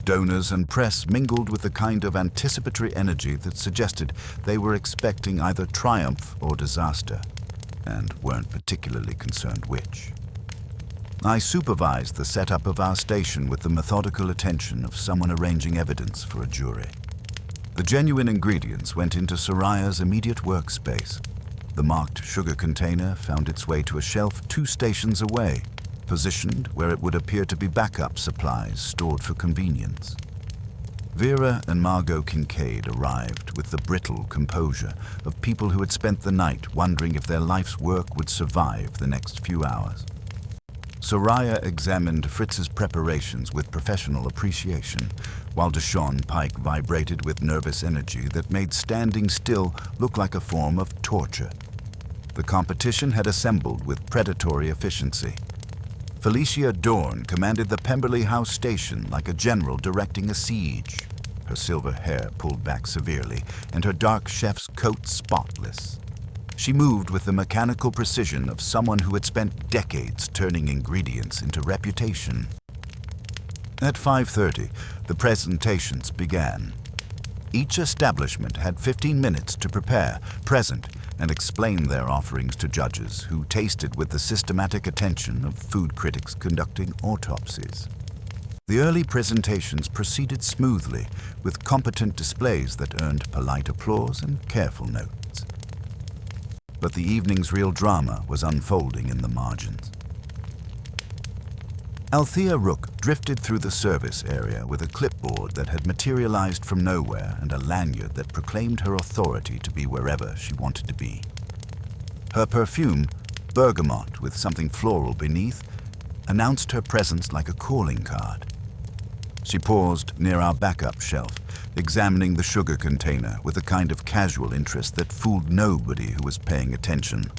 Donors and press mingled with the kind of anticipatory energy that suggested they were expecting either triumph or disaster, and weren't particularly concerned which. I supervised the setup of our station with the methodical attention of someone arranging evidence for a jury. The genuine ingredients went into Soraya's immediate workspace. The marked sugar container found its way to a shelf 2 stations away, positioned where it would appear to be backup supplies stored for convenience. Vera and Margot Kincaid arrived with the brittle composure of people who had spent the night wondering if their life's work would survive the next few hours. Soraya examined Fritz's preparations with professional appreciation, while Deshawn Pike vibrated with nervous energy that made standing still look like a form of torture. The competition had assembled with predatory efficiency. Felicia Dorn commanded the Pemberley House station like a general directing a siege, her silver hair pulled back severely and her dark chef's coat spotless. She moved with the mechanical precision of someone who had spent decades turning ingredients into reputation. At 5:30, the presentations began. Each establishment had 15 minutes to prepare, present, and explained their offerings to judges who tasted with the systematic attention of food critics conducting autopsies. The early presentations proceeded smoothly, with competent displays that earned polite applause and careful notes. But the evening's real drama was unfolding in the margins. Althea Rook drifted through the service area with a clipboard that had materialized from nowhere and a lanyard that proclaimed her authority to be wherever she wanted to be. Her perfume, bergamot with something floral beneath, announced her presence like a calling card. She paused near our backup shelf, examining the sugar container with a kind of casual interest that fooled nobody who was paying attention.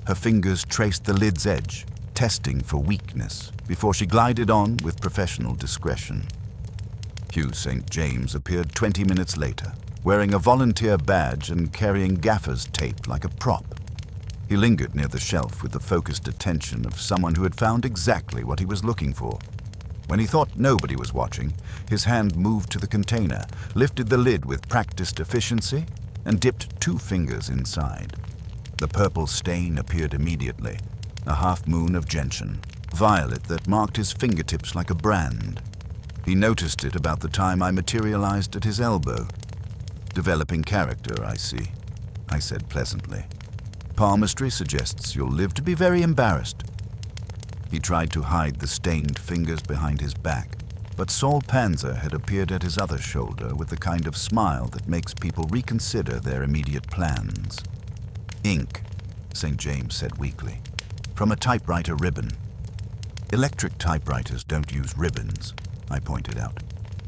Her fingers traced the lid's edge, testing for weakness, before she glided on with professional discretion. Hugh St. James appeared 20 minutes later, wearing a volunteer badge and carrying gaffer's tape like a prop. He lingered near the shelf with the focused attention of someone who had found exactly what he was looking for. When he thought nobody was watching, his hand moved to the container, lifted the lid with practiced efficiency, and dipped 2 fingers inside. The purple stain appeared immediately, a half-moon of gentian, violet that marked his fingertips like a brand. He noticed it about the time I materialized at his elbow. "Developing character, I see," I said pleasantly. "Palmistry suggests you'll live to be very embarrassed." He tried to hide the stained fingers behind his back, but Saul Panzer had appeared at his other shoulder with the kind of smile that makes people reconsider their immediate plans. "Ink," St. James said weakly, "from a typewriter ribbon." "Electric typewriters don't use ribbons," I pointed out.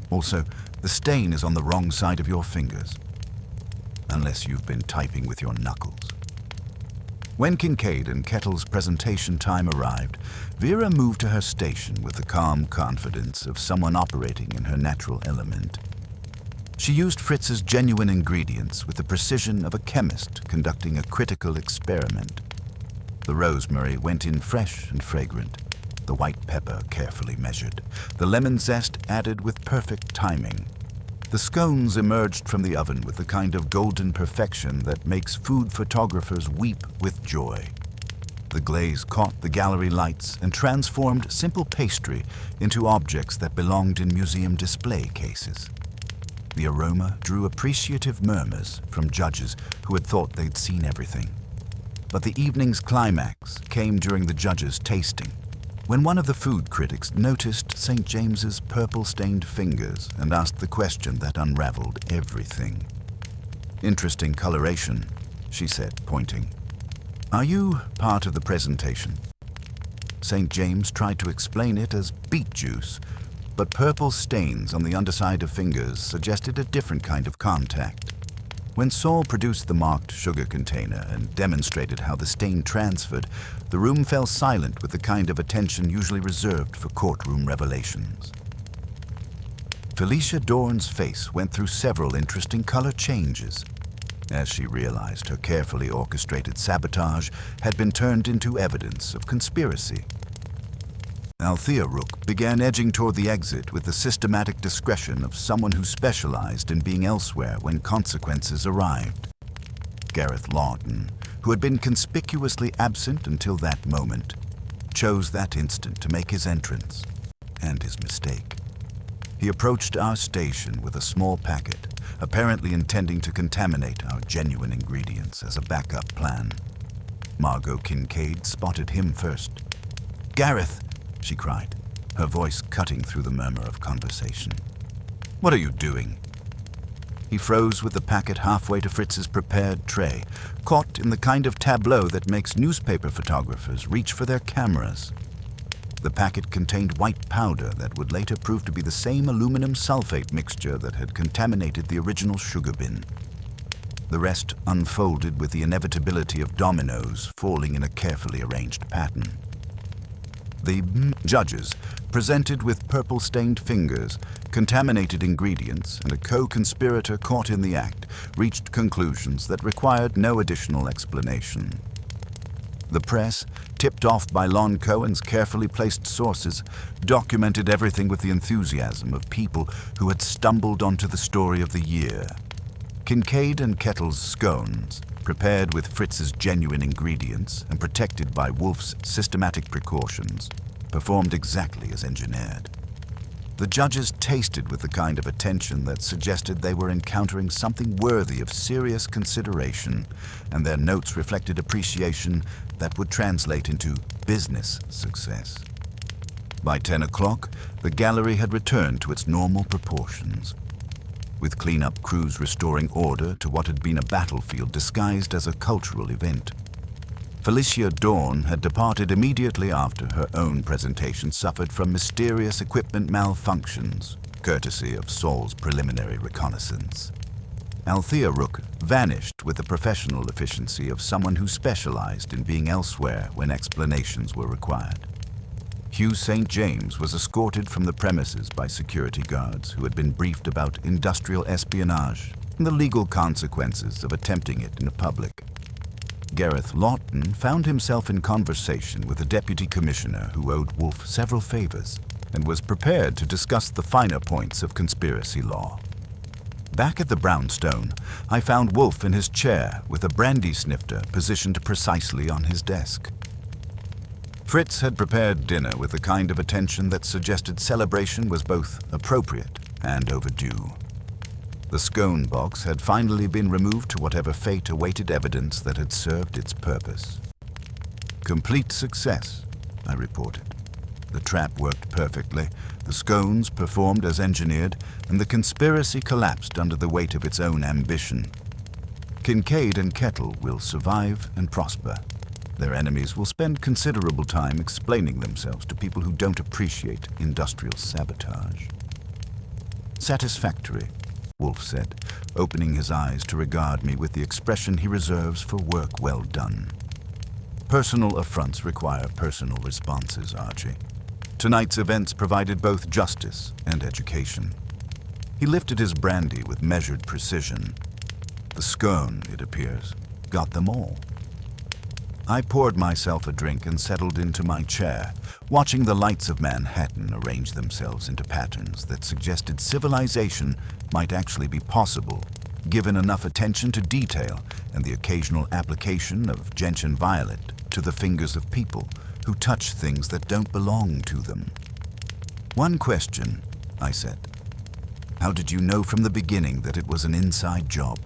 "Also, the stain is on the wrong side of your fingers. Unless you've been typing with your knuckles." When Kincaid and Kettle's presentation time arrived, Vera moved to her station with the calm confidence of someone operating in her natural element. She used Fritz's genuine ingredients with the precision of a chemist conducting a critical experiment. The rosemary went in fresh and fragrant, the white pepper carefully measured, the lemon zest added with perfect timing. The scones emerged from the oven with the kind of golden perfection that makes food photographers weep with joy. The glaze caught the gallery lights and transformed simple pastry into objects that belonged in museum display cases. The aroma drew appreciative murmurs from judges who had thought they'd seen everything. But the evening's climax came during the judges' tasting, when one of the food critics noticed St. James's purple-stained fingers and asked the question that unraveled everything. "Interesting coloration," she said, pointing. "Are you part of the presentation?" St. James tried to explain it as beet juice, but purple stains on the underside of fingers suggested a different kind of contact. When Saul produced the marked sugar container and demonstrated how the stain transferred, the room fell silent with the kind of attention usually reserved for courtroom revelations. Felicia Dorn's face went through several interesting color changes as she realized her carefully orchestrated sabotage had been turned into evidence of conspiracy. Althea Rook began edging toward the exit with the systematic discretion of someone who specialized in being elsewhere when consequences arrived. Gareth Lawton, who had been conspicuously absent until that moment, chose that instant to make his entrance, and his mistake. He approached our station with a small packet, apparently intending to contaminate our genuine ingredients as a backup plan. Margot Kincaid spotted him first. "Gareth!" she cried, her voice cutting through the murmur of conversation. "What are you doing?" He froze with the packet halfway to Fritz's prepared tray, caught in the kind of tableau that makes newspaper photographers reach for their cameras. The packet contained white powder that would later prove to be the same aluminum sulfate mixture that had contaminated the original sugar bin. The rest unfolded with the inevitability of dominoes falling in a carefully arranged pattern. The judges, presented with purple-stained fingers, contaminated ingredients, and a co-conspirator caught in the act, reached conclusions that required no additional explanation. The press, tipped off by Lon Cohen's carefully placed sources, documented everything with the enthusiasm of people who had stumbled onto the story of the year. Kincaid and Kettle's scones, prepared with Fritz's genuine ingredients and protected by Wolfe's systematic precautions, performed exactly as engineered. The judges tasted with the kind of attention that suggested they were encountering something worthy of serious consideration, and their notes reflected appreciation that would translate into business success. By 10 o'clock, the gallery had returned to its normal proportions, with cleanup crews restoring order to what had been a battlefield disguised as a cultural event. Felicia Dawn had departed immediately after her own presentation suffered from mysterious equipment malfunctions, courtesy of Saul's preliminary reconnaissance. Althea Rook vanished with the professional efficiency of someone who specialized in being elsewhere when explanations were required. Hugh St. James was escorted from the premises by security guards who had been briefed about industrial espionage and the legal consequences of attempting it in public. Gareth Lawton found himself in conversation with a deputy commissioner who owed Wolfe several favors and was prepared to discuss the finer points of conspiracy law. Back at the brownstone, I found Wolfe in his chair with a brandy snifter positioned precisely on his desk. Fritz had prepared dinner with the kind of attention that suggested celebration was both appropriate and overdue. The scone box had finally been removed to whatever fate awaited evidence that had served its purpose. Complete success, I reported. The trap worked perfectly, the scones performed as engineered, and the conspiracy collapsed under the weight of its own ambition. Kincaid and Kettle will survive and prosper. Their enemies will spend considerable time explaining themselves to people who don't appreciate industrial sabotage. Satisfactory, Wolfe said, opening his eyes to regard me with the expression he reserves for work well done. Personal affronts require personal responses, Archie. Tonight's events provided both justice and education. He lifted his brandy with measured precision. The scone, it appears, got them all. I poured myself a drink and settled into my chair, watching the lights of Manhattan arrange themselves into patterns that suggested civilization might actually be possible, given enough attention to detail and the occasional application of gentian violet to the fingers of people who touch things that don't belong to them. One question, I said. How did you know from the beginning that it was an inside job?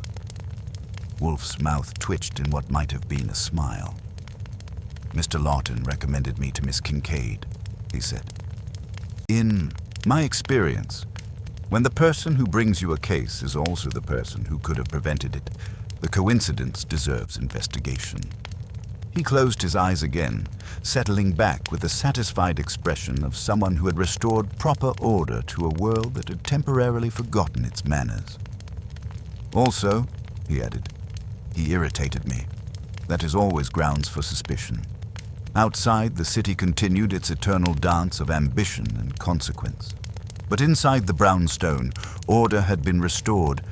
Wolfe's mouth twitched in what might have been a smile. Mr. Lawton recommended me to Miss Kincaid, he said. In my experience, when the person who brings you a case is also the person who could have prevented it, the coincidence deserves investigation. He closed his eyes again, settling back with the satisfied expression of someone who had restored proper order to a world that had temporarily forgotten its manners. Also, he added, he irritated me. That is always grounds for suspicion. Outside, the city continued its eternal dance of ambition and consequence. But inside the brownstone, order had been restored.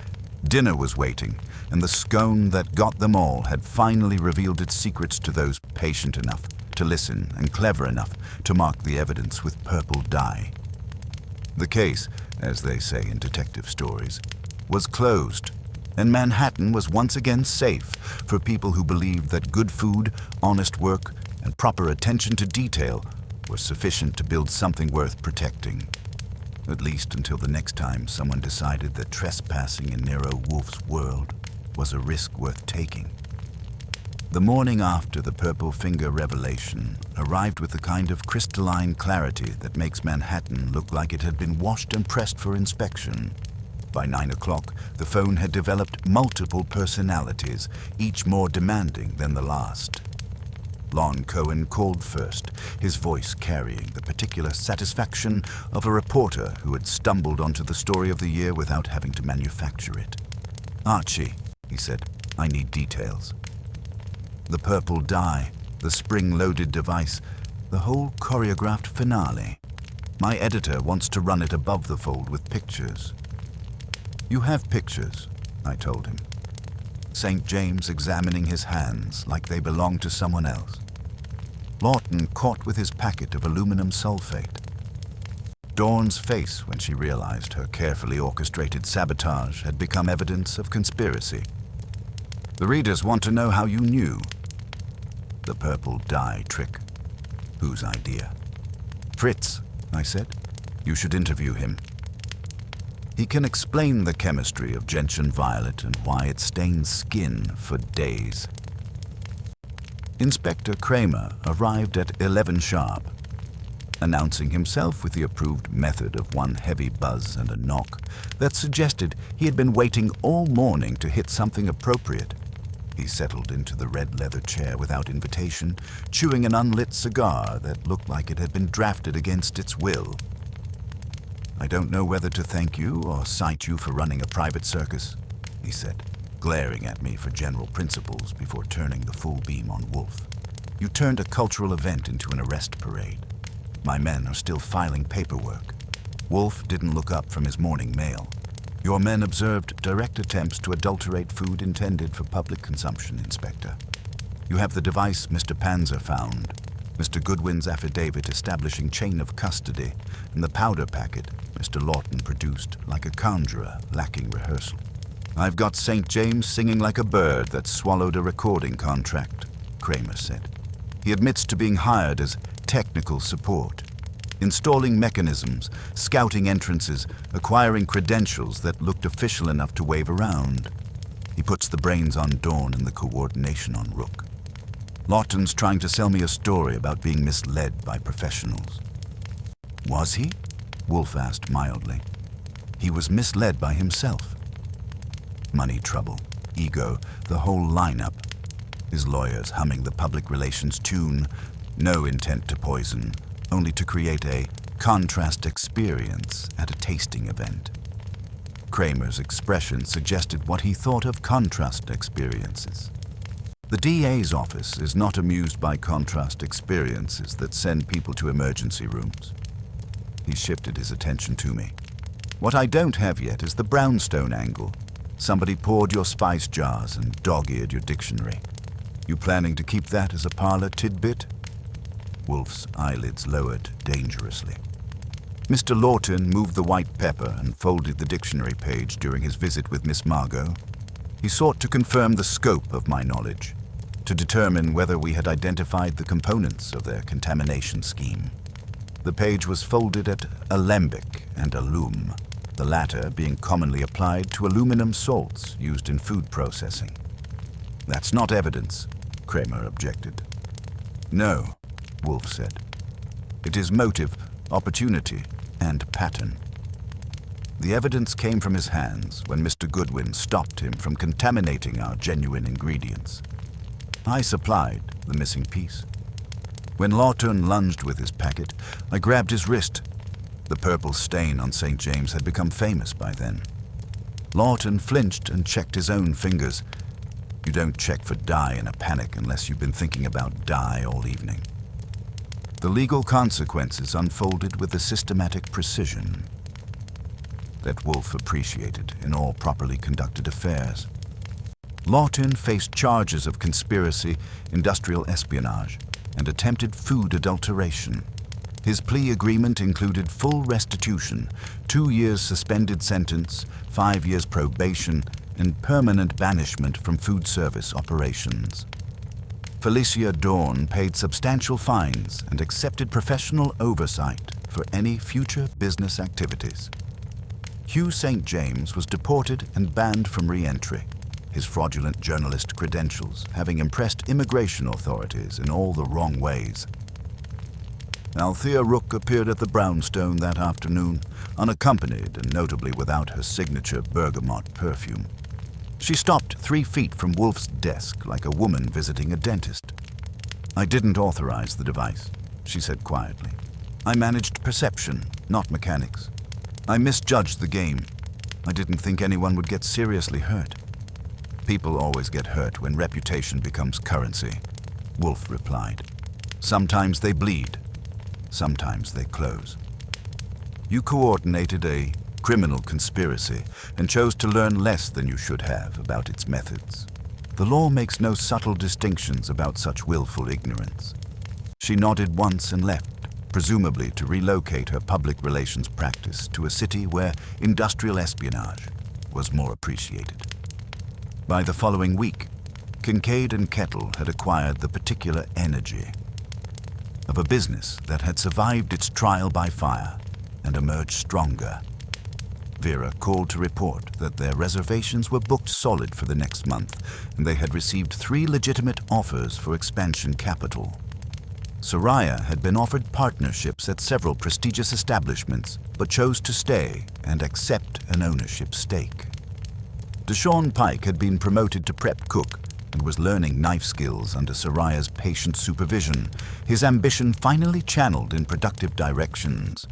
Dinner was waiting, and the scone that got them all had finally revealed its secrets to those patient enough to listen and clever enough to mark the evidence with purple dye. The case, as they say in detective stories, was closed, and Manhattan was once again safe for people who believed that good food, honest work, and proper attention to detail were sufficient to build something worth protecting. At least until the next time someone decided that trespassing in Nero Wolfe's world was a risk worth taking. The morning after the Purple Finger revelation arrived with the kind of crystalline clarity that makes Manhattan look like it had been washed and pressed for inspection. By 9 o'clock, the phone had developed multiple personalities, each more demanding than the last. Lon Cohen called first, his voice carrying the particular satisfaction of a reporter who had stumbled onto the story of the year without having to manufacture it. "Archie," he said, "I need details. The purple dye, the spring-loaded device, the whole choreographed finale. My editor wants to run it above the fold with pictures." "You have pictures," I told him. St. James examining his hands like they belonged to someone else. Lawton caught with his packet of aluminum sulfate. Dawn's face when she realized her carefully orchestrated sabotage had become evidence of conspiracy. The readers want to know how you knew. The purple dye trick. Whose idea? Fritz, I said. You should interview him. He can explain the chemistry of gentian violet and why it stains skin for days. Inspector Kramer arrived at 11 sharp, announcing himself with the approved method of one heavy buzz and a knock that suggested he had been waiting all morning to hit something appropriate. He settled into the red leather chair without invitation, chewing an unlit cigar that looked like it had been drafted against its will. I don't know whether to thank you or cite you for running a private circus, he said, glaring at me for general principles before turning the full beam on Wolfe. You turned a cultural event into an arrest parade. My men are still filing paperwork. Wolfe didn't look up from his morning mail. Your men observed direct attempts to adulterate food intended for public consumption, Inspector. You have the device Mr. Panzer found, Mr. Goodwin's affidavit establishing chain of custody, and the powder packet Mr. Lawton produced like a conjurer lacking rehearsal. I've got St. James singing like a bird that swallowed a recording contract, Kramer said. He admits to being hired as technical support, installing mechanisms, scouting entrances, acquiring credentials that looked official enough to wave around. He puts the brains on Dawn and the coordination on Rook. Lawton's trying to sell me a story about being misled by professionals. Was he? Wolfe asked mildly. He was misled by himself. Money trouble, ego, the whole lineup. His lawyers humming the public relations tune, no intent to poison, only to create a contrast experience at a tasting event. Kramer's expression suggested what he thought of contrast experiences. The DA's office is not amused by contrast experiences that send people to emergency rooms. He shifted his attention to me. What I don't have yet is the brownstone angle. Somebody poured your spice jars and dog-eared your dictionary. You planning to keep that as a parlor tidbit? Wolfe's eyelids lowered dangerously. Mr. Lawton moved the white pepper and folded the dictionary page during his visit with Miss Margot. He sought to confirm the scope of my knowledge, to determine whether we had identified the components of their contamination scheme. The page was folded at alembic and alum, the latter being commonly applied to aluminum salts used in food processing. That's not evidence, Kramer objected. No, Wolfe said. It is motive, opportunity, and pattern. The evidence came from his hands when Mr. Goodwin stopped him from contaminating our genuine ingredients. I supplied the missing piece. When Lawton lunged with his packet, I grabbed his wrist. The purple stain on St. James had become famous by then. Lawton flinched and checked his own fingers. You don't check for dye in a panic unless you've been thinking about dye all evening. The legal consequences unfolded with a systematic precision that Wolfe appreciated in all properly conducted affairs. Lawton faced charges of conspiracy, industrial espionage, and attempted food adulteration. His plea agreement included full restitution, 2 years suspended sentence, 5 years probation, and permanent banishment from food service operations. Felicia Dawn paid substantial fines and accepted professional oversight for any future business activities. Hugh St. James was deported and banned from re-entry, his fraudulent journalist credentials having impressed immigration authorities in all the wrong ways. Althea Rook appeared at the brownstone that afternoon, unaccompanied and notably without her signature bergamot perfume. She stopped 3 feet from Wolfe's desk like a woman visiting a dentist. I didn't authorize the device, she said quietly. I managed perception, not mechanics. I misjudged the game. I didn't think anyone would get seriously hurt. People always get hurt when reputation becomes currency, Wolfe replied. Sometimes they bleed. Sometimes they close. You coordinated a criminal conspiracy and chose to learn less than you should have about its methods. The law makes no subtle distinctions about such willful ignorance. She nodded once and left, presumably to relocate her public relations practice to a city where industrial espionage was more appreciated. By the following week, Kincaid and Kettle had acquired the particular energy of a business that had survived its trial by fire and emerged stronger. Vera called to report that their reservations were booked solid for the next month, and they had received 3 legitimate offers for expansion capital. Soraya had been offered partnerships at several prestigious establishments, but chose to stay and accept an ownership stake. Deshaun Pike had been promoted to prep cook and was learning knife skills under Soraya's patient supervision, his ambition finally channeled in productive directions.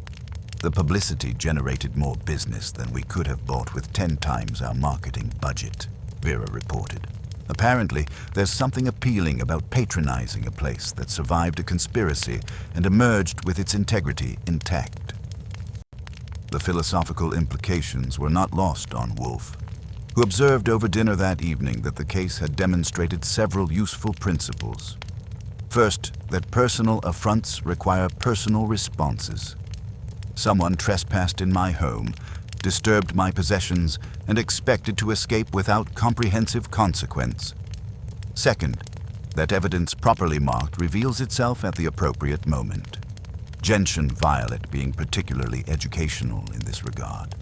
The publicity generated more business than we could have bought with 10 times our marketing budget, Vera reported. Apparently, there's something appealing about patronizing a place that survived a conspiracy and emerged with its integrity intact. The philosophical implications were not lost on Wolfe, who observed over dinner that evening that the case had demonstrated several useful principles. First, that personal affronts require personal responses. Someone trespassed in my home, disturbed my possessions, and expected to escape without comprehensive consequence. Second, that evidence properly marked reveals itself at the appropriate moment. Gentian violet being particularly educational in this regard.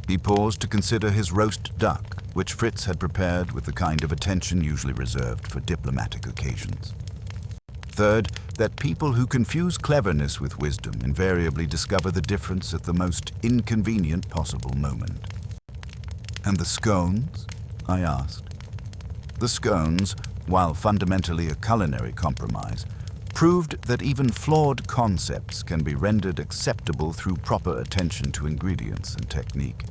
He paused to consider his roast duck, which Fritz had prepared with the kind of attention usually reserved for diplomatic occasions. Third, that people who confuse cleverness with wisdom invariably discover the difference at the most inconvenient possible moment. "And the scones?" I asked. The scones, while fundamentally a culinary compromise, proved that even flawed concepts can be rendered acceptable through proper attention to ingredients and technique.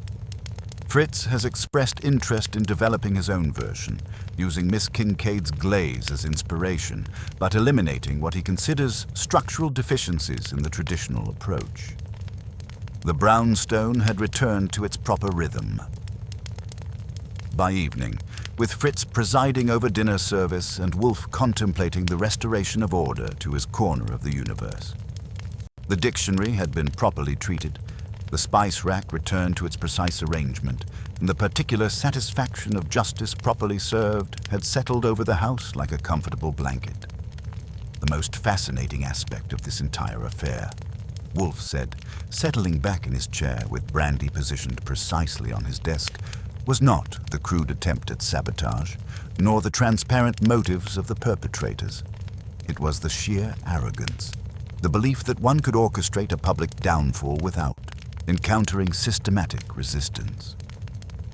Fritz has expressed interest in developing his own version, using Miss Kincaid's glaze as inspiration, but eliminating what he considers structural deficiencies in the traditional approach. The brownstone had returned to its proper rhythm. By evening, with Fritz presiding over dinner service and Wolfe contemplating the restoration of order to his corner of the universe. The dictionary had been properly treated, the spice rack returned to its precise arrangement, and the particular satisfaction of justice properly served had settled over the house like a comfortable blanket. The most fascinating aspect of this entire affair, Wolfe said, settling back in his chair with brandy positioned precisely on his desk, was not the crude attempt at sabotage, nor the transparent motives of the perpetrators. It was the sheer arrogance, the belief that one could orchestrate a public downfall without encountering systematic resistance.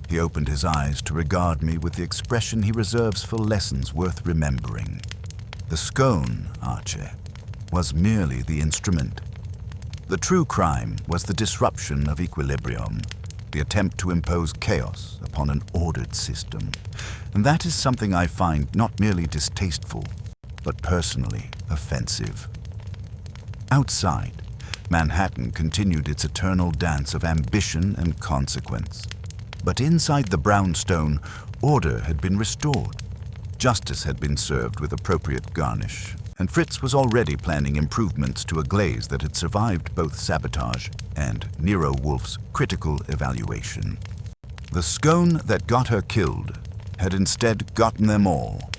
He opened his eyes to regard me with the expression he reserves for lessons worth remembering. The scone, Archie, was merely the instrument. The true crime was the disruption of equilibrium, the attempt to impose chaos upon an ordered system. And that is something I find not merely distasteful, but personally offensive. Outside, Manhattan continued its eternal dance of ambition and consequence. But inside the brownstone, order had been restored. Justice had been served with appropriate garnish, and Fritz was already planning improvements to a glaze that had survived both sabotage and Nero Wolfe's critical evaluation. The scone that got her killed had instead gotten them all.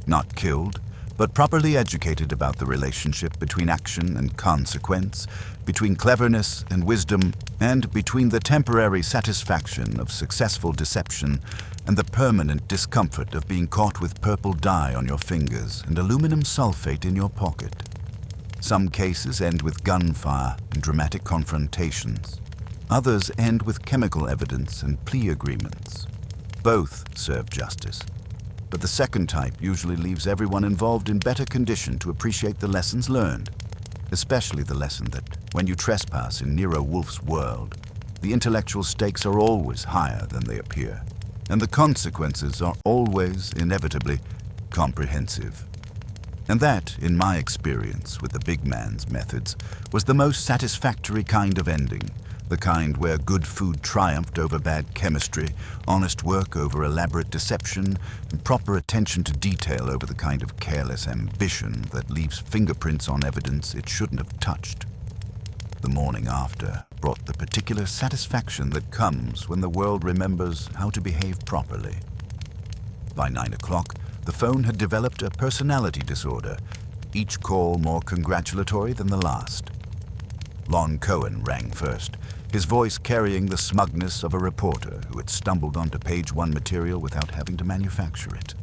Not killed, but properly educated about the relationship between action and consequence, between cleverness and wisdom, and between the temporary satisfaction of successful deception and the permanent discomfort of being caught with purple dye on your fingers and aluminum sulfate in your pocket. Some cases end with gunfire and dramatic confrontations. Others end with chemical evidence and plea agreements. Both serve justice. But the second type usually leaves everyone involved in better condition to appreciate the lessons learned, especially the lesson that when you trespass in Nero Wolfe's world, the intellectual stakes are always higher than they appear, and the consequences are always, inevitably, comprehensive. And that, in my experience with the big man's methods, was the most satisfactory kind of ending, the kind where good food triumphed over bad chemistry, honest work over elaborate deception, and proper attention to detail over the kind of careless ambition that leaves fingerprints on evidence it shouldn't have touched. The morning after brought the particular satisfaction that comes when the world remembers how to behave properly. By 9 o'clock, the phone had developed a personality disorder, each call more congratulatory than the last. Lon Cohen rang first, his voice carrying the smugness of a reporter who had stumbled onto page 1 material without having to manufacture it.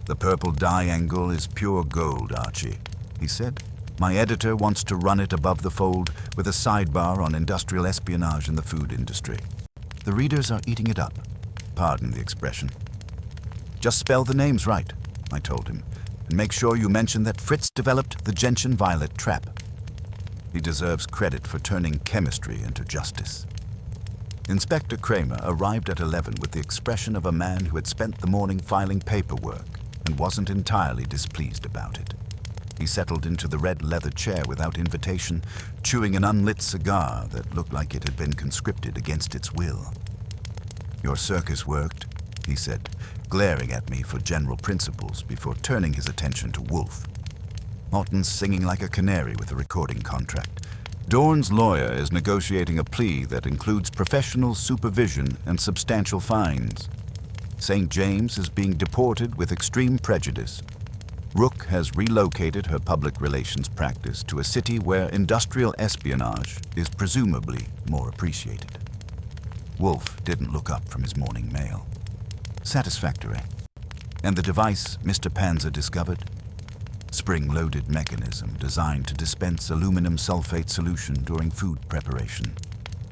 "The purple dye angle is pure gold, Archie," he said. "My editor wants to run it above the fold with a sidebar on industrial espionage in the food industry. The readers are eating it up. Pardon the expression." "Just spell the names right," I told him, "and make sure you mention that Fritz developed the gentian violet trap. He deserves credit for turning chemistry into justice." Inspector Kramer arrived at 11 with the expression of a man who had spent the morning filing paperwork and wasn't entirely displeased about it. He settled into the red leather chair without invitation, chewing an unlit cigar that looked like it had been conscripted against its will. "Your circus worked," he said, glaring at me for general principles before turning his attention to Wolfe. "Alton's singing like a canary with a recording contract. Dorn's lawyer is negotiating a plea that includes professional supervision and substantial fines. St. James is being deported with extreme prejudice. Rook has relocated her public relations practice to a city where industrial espionage is presumably more appreciated." Wolfe didn't look up from his morning mail. "Satisfactory. And the device Mr. Panzer discovered? Spring-loaded mechanism designed to dispense aluminum sulfate solution during food preparation.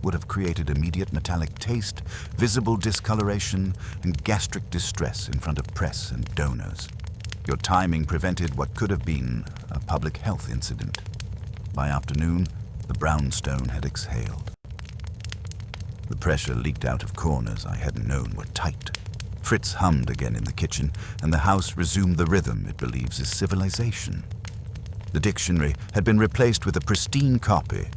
Would have created immediate metallic taste, visible discoloration, and gastric distress in front of press and donors. Your timing prevented what could have been a public health incident. By afternoon, the brownstone had exhaled. The pressure leaked out of corners I hadn't known were tight. Fritz hummed again in the kitchen, and the house resumed the rhythm it believes is civilization. The dictionary had been replaced with a pristine copy.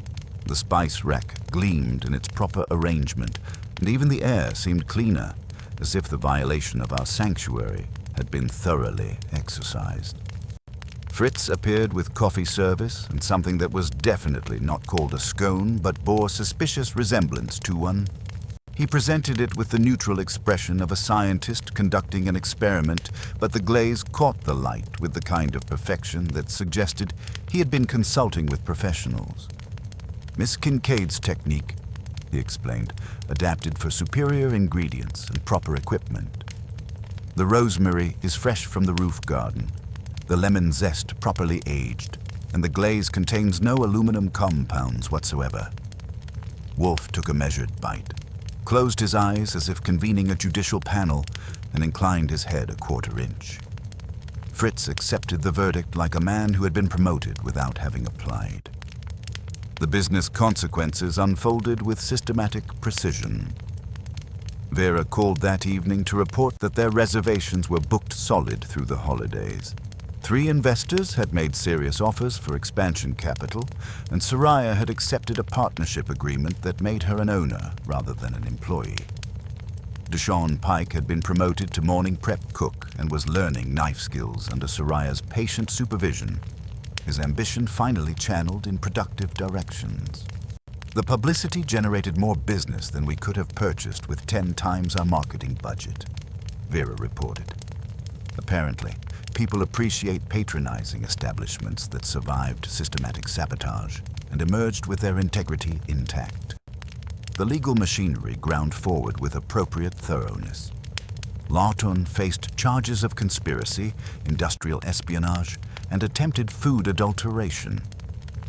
The spice rack gleamed in its proper arrangement, and even the air seemed cleaner, as if the violation of our sanctuary had been thoroughly exercised. Fritz appeared with coffee service and something that was definitely not called a scone, but bore suspicious resemblance to one. He presented it with the neutral expression of a scientist conducting an experiment, but the glaze caught the light with the kind of perfection that suggested he had been consulting with professionals. "Miss Kincaid's technique," he explained, "adapted for superior ingredients and proper equipment. The rosemary is fresh from the roof garden, the lemon zest properly aged, and the glaze contains no aluminum compounds whatsoever." Wolfe took a measured bite, closed his eyes as if convening a judicial panel, and inclined his head a quarter-inch. Fritz accepted the verdict like a man who had been promoted without having applied. The business consequences unfolded with systematic precision. Vera called that evening to report that their reservations were booked solid through the holidays. 3 investors had made serious offers for expansion capital, and Soraya had accepted a partnership agreement that made her an owner rather than an employee. Deshaun Pike had been promoted to morning prep cook and was learning knife skills under Soraya's patient supervision, his ambition finally channeled in productive directions. The publicity generated more business than we could have purchased with 10 times our marketing budget, Vera reported. Apparently, people appreciate patronizing establishments that survived systematic sabotage and emerged with their integrity intact. The legal machinery ground forward with appropriate thoroughness. Lawton faced charges of conspiracy, industrial espionage, and attempted food adulteration.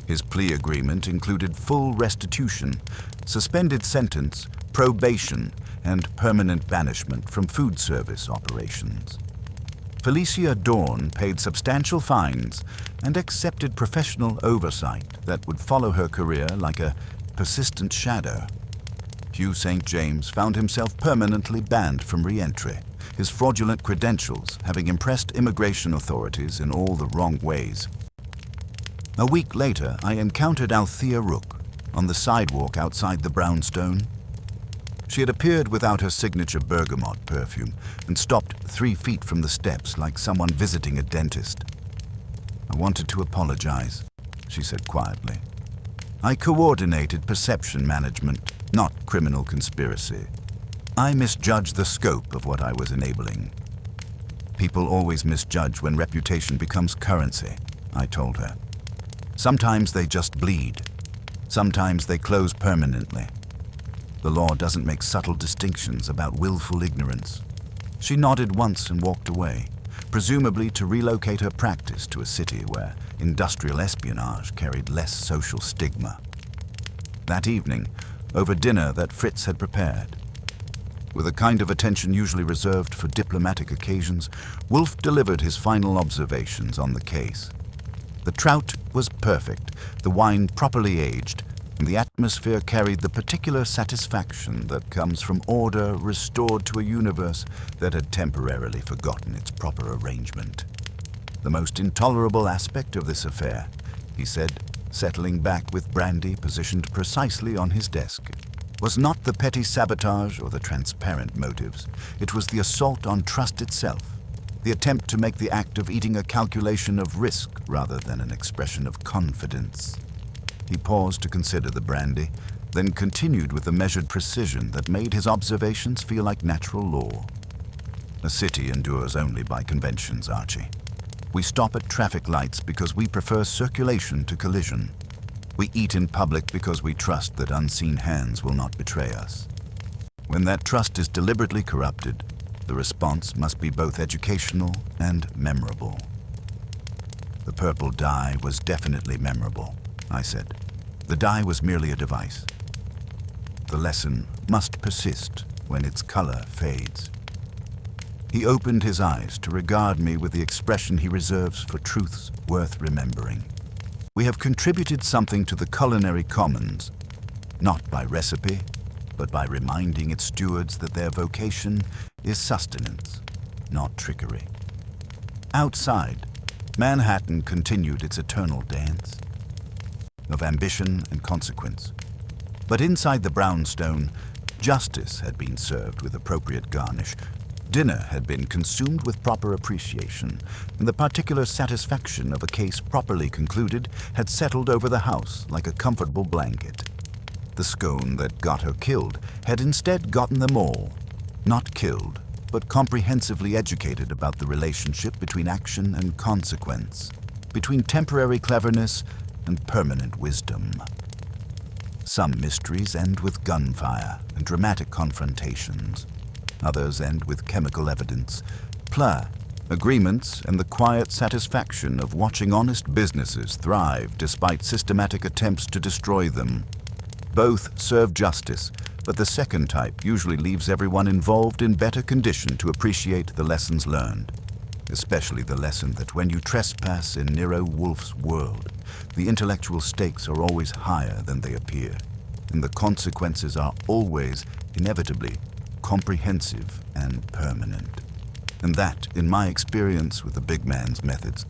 His plea agreement included full restitution, suspended sentence, probation, and permanent banishment from food service operations. Felicia Dorn paid substantial fines and accepted professional oversight that would follow her career like a persistent shadow. Hugh St. James found himself permanently banned from re-entry, his fraudulent credentials having impressed immigration authorities in all the wrong ways. A week later, I encountered Althea Rook on the sidewalk outside the brownstone. She had appeared without her signature bergamot perfume and stopped 3 feet from the steps like someone visiting a dentist. "I wanted to apologize," she said quietly. "I coordinated perception management, not criminal conspiracy. I misjudged the scope of what I was enabling." People always misjudge when reputation becomes currency, I told her. Sometimes they just bleed. Sometimes they close permanently. The law doesn't make subtle distinctions about willful ignorance. She nodded once and walked away, presumably to relocate her practice to a city where industrial espionage carried less social stigma. That evening, over dinner that Fritz had prepared, with a kind of attention usually reserved for diplomatic occasions, Wolfe delivered his final observations on the case. The trout was perfect, the wine properly aged, and the atmosphere carried the particular satisfaction that comes from order restored to a universe that had temporarily forgotten its proper arrangement. The most intolerable aspect of this affair, he said, settling back with brandy positioned precisely on his desk, was not the petty sabotage or the transparent motives. It was the assault on trust itself, the attempt to make the act of eating a calculation of risk rather than an expression of confidence. He paused to consider the brandy, then continued with a measured precision that made his observations feel like natural law. A city endures only by conventions, Archie. We stop at traffic lights because we prefer circulation to collision. We eat in public because we trust that unseen hands will not betray us. When that trust is deliberately corrupted, the response must be both educational and memorable. The purple dye was definitely memorable, I said. The dye was merely a device. The lesson must persist when its color fades. He opened his eyes to regard me with the expression he reserves for truths worth remembering. We have contributed something to the culinary commons, not by recipe, but by reminding its stewards that their vocation is sustenance, not trickery. Outside, Manhattan continued its eternal dance of ambition and consequence. But inside the brownstone, justice had been served with appropriate garnish. Dinner had been consumed with proper appreciation, and the particular satisfaction of a case properly concluded had settled over the house like a comfortable blanket. The scone that got her killed had instead gotten them all, not killed, but comprehensively educated about the relationship between action and consequence, between temporary cleverness and permanent wisdom. Some mysteries end with gunfire and dramatic confrontations. Others end with chemical evidence, agreements, and the quiet satisfaction of watching honest businesses thrive despite systematic attempts to destroy them. Both serve justice, but the second type usually leaves everyone involved in better condition to appreciate the lessons learned, especially the lesson that when you trespass in Nero Wolfe's world, the intellectual stakes are always higher than they appear, and the consequences are always, inevitably, comprehensive and permanent. And that, in my experience with the big man's methods,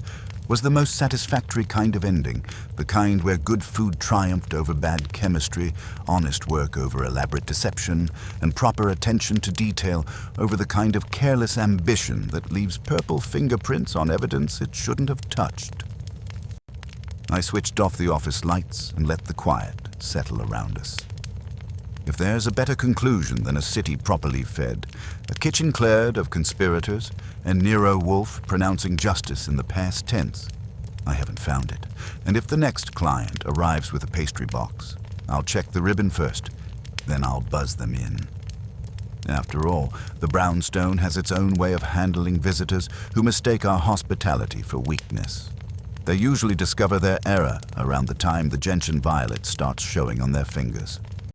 was the most satisfactory kind of ending, the kind where good food triumphed over bad chemistry, honest work over elaborate deception, and proper attention to detail over the kind of careless ambition that leaves purple fingerprints on evidence it shouldn't have touched. I switched off the office lights and let the quiet settle around us. If there's a better conclusion than a city properly fed, a kitchen cleared of conspirators, and Nero Wolfe pronouncing justice in the past tense, I haven't found it. And if the next client arrives with a pastry box, I'll check the ribbon first, then I'll buzz them in. After all, the brownstone has its own way of handling visitors who mistake our hospitality for weakness. They usually discover their error around the time the gentian violet starts showing on their fingers.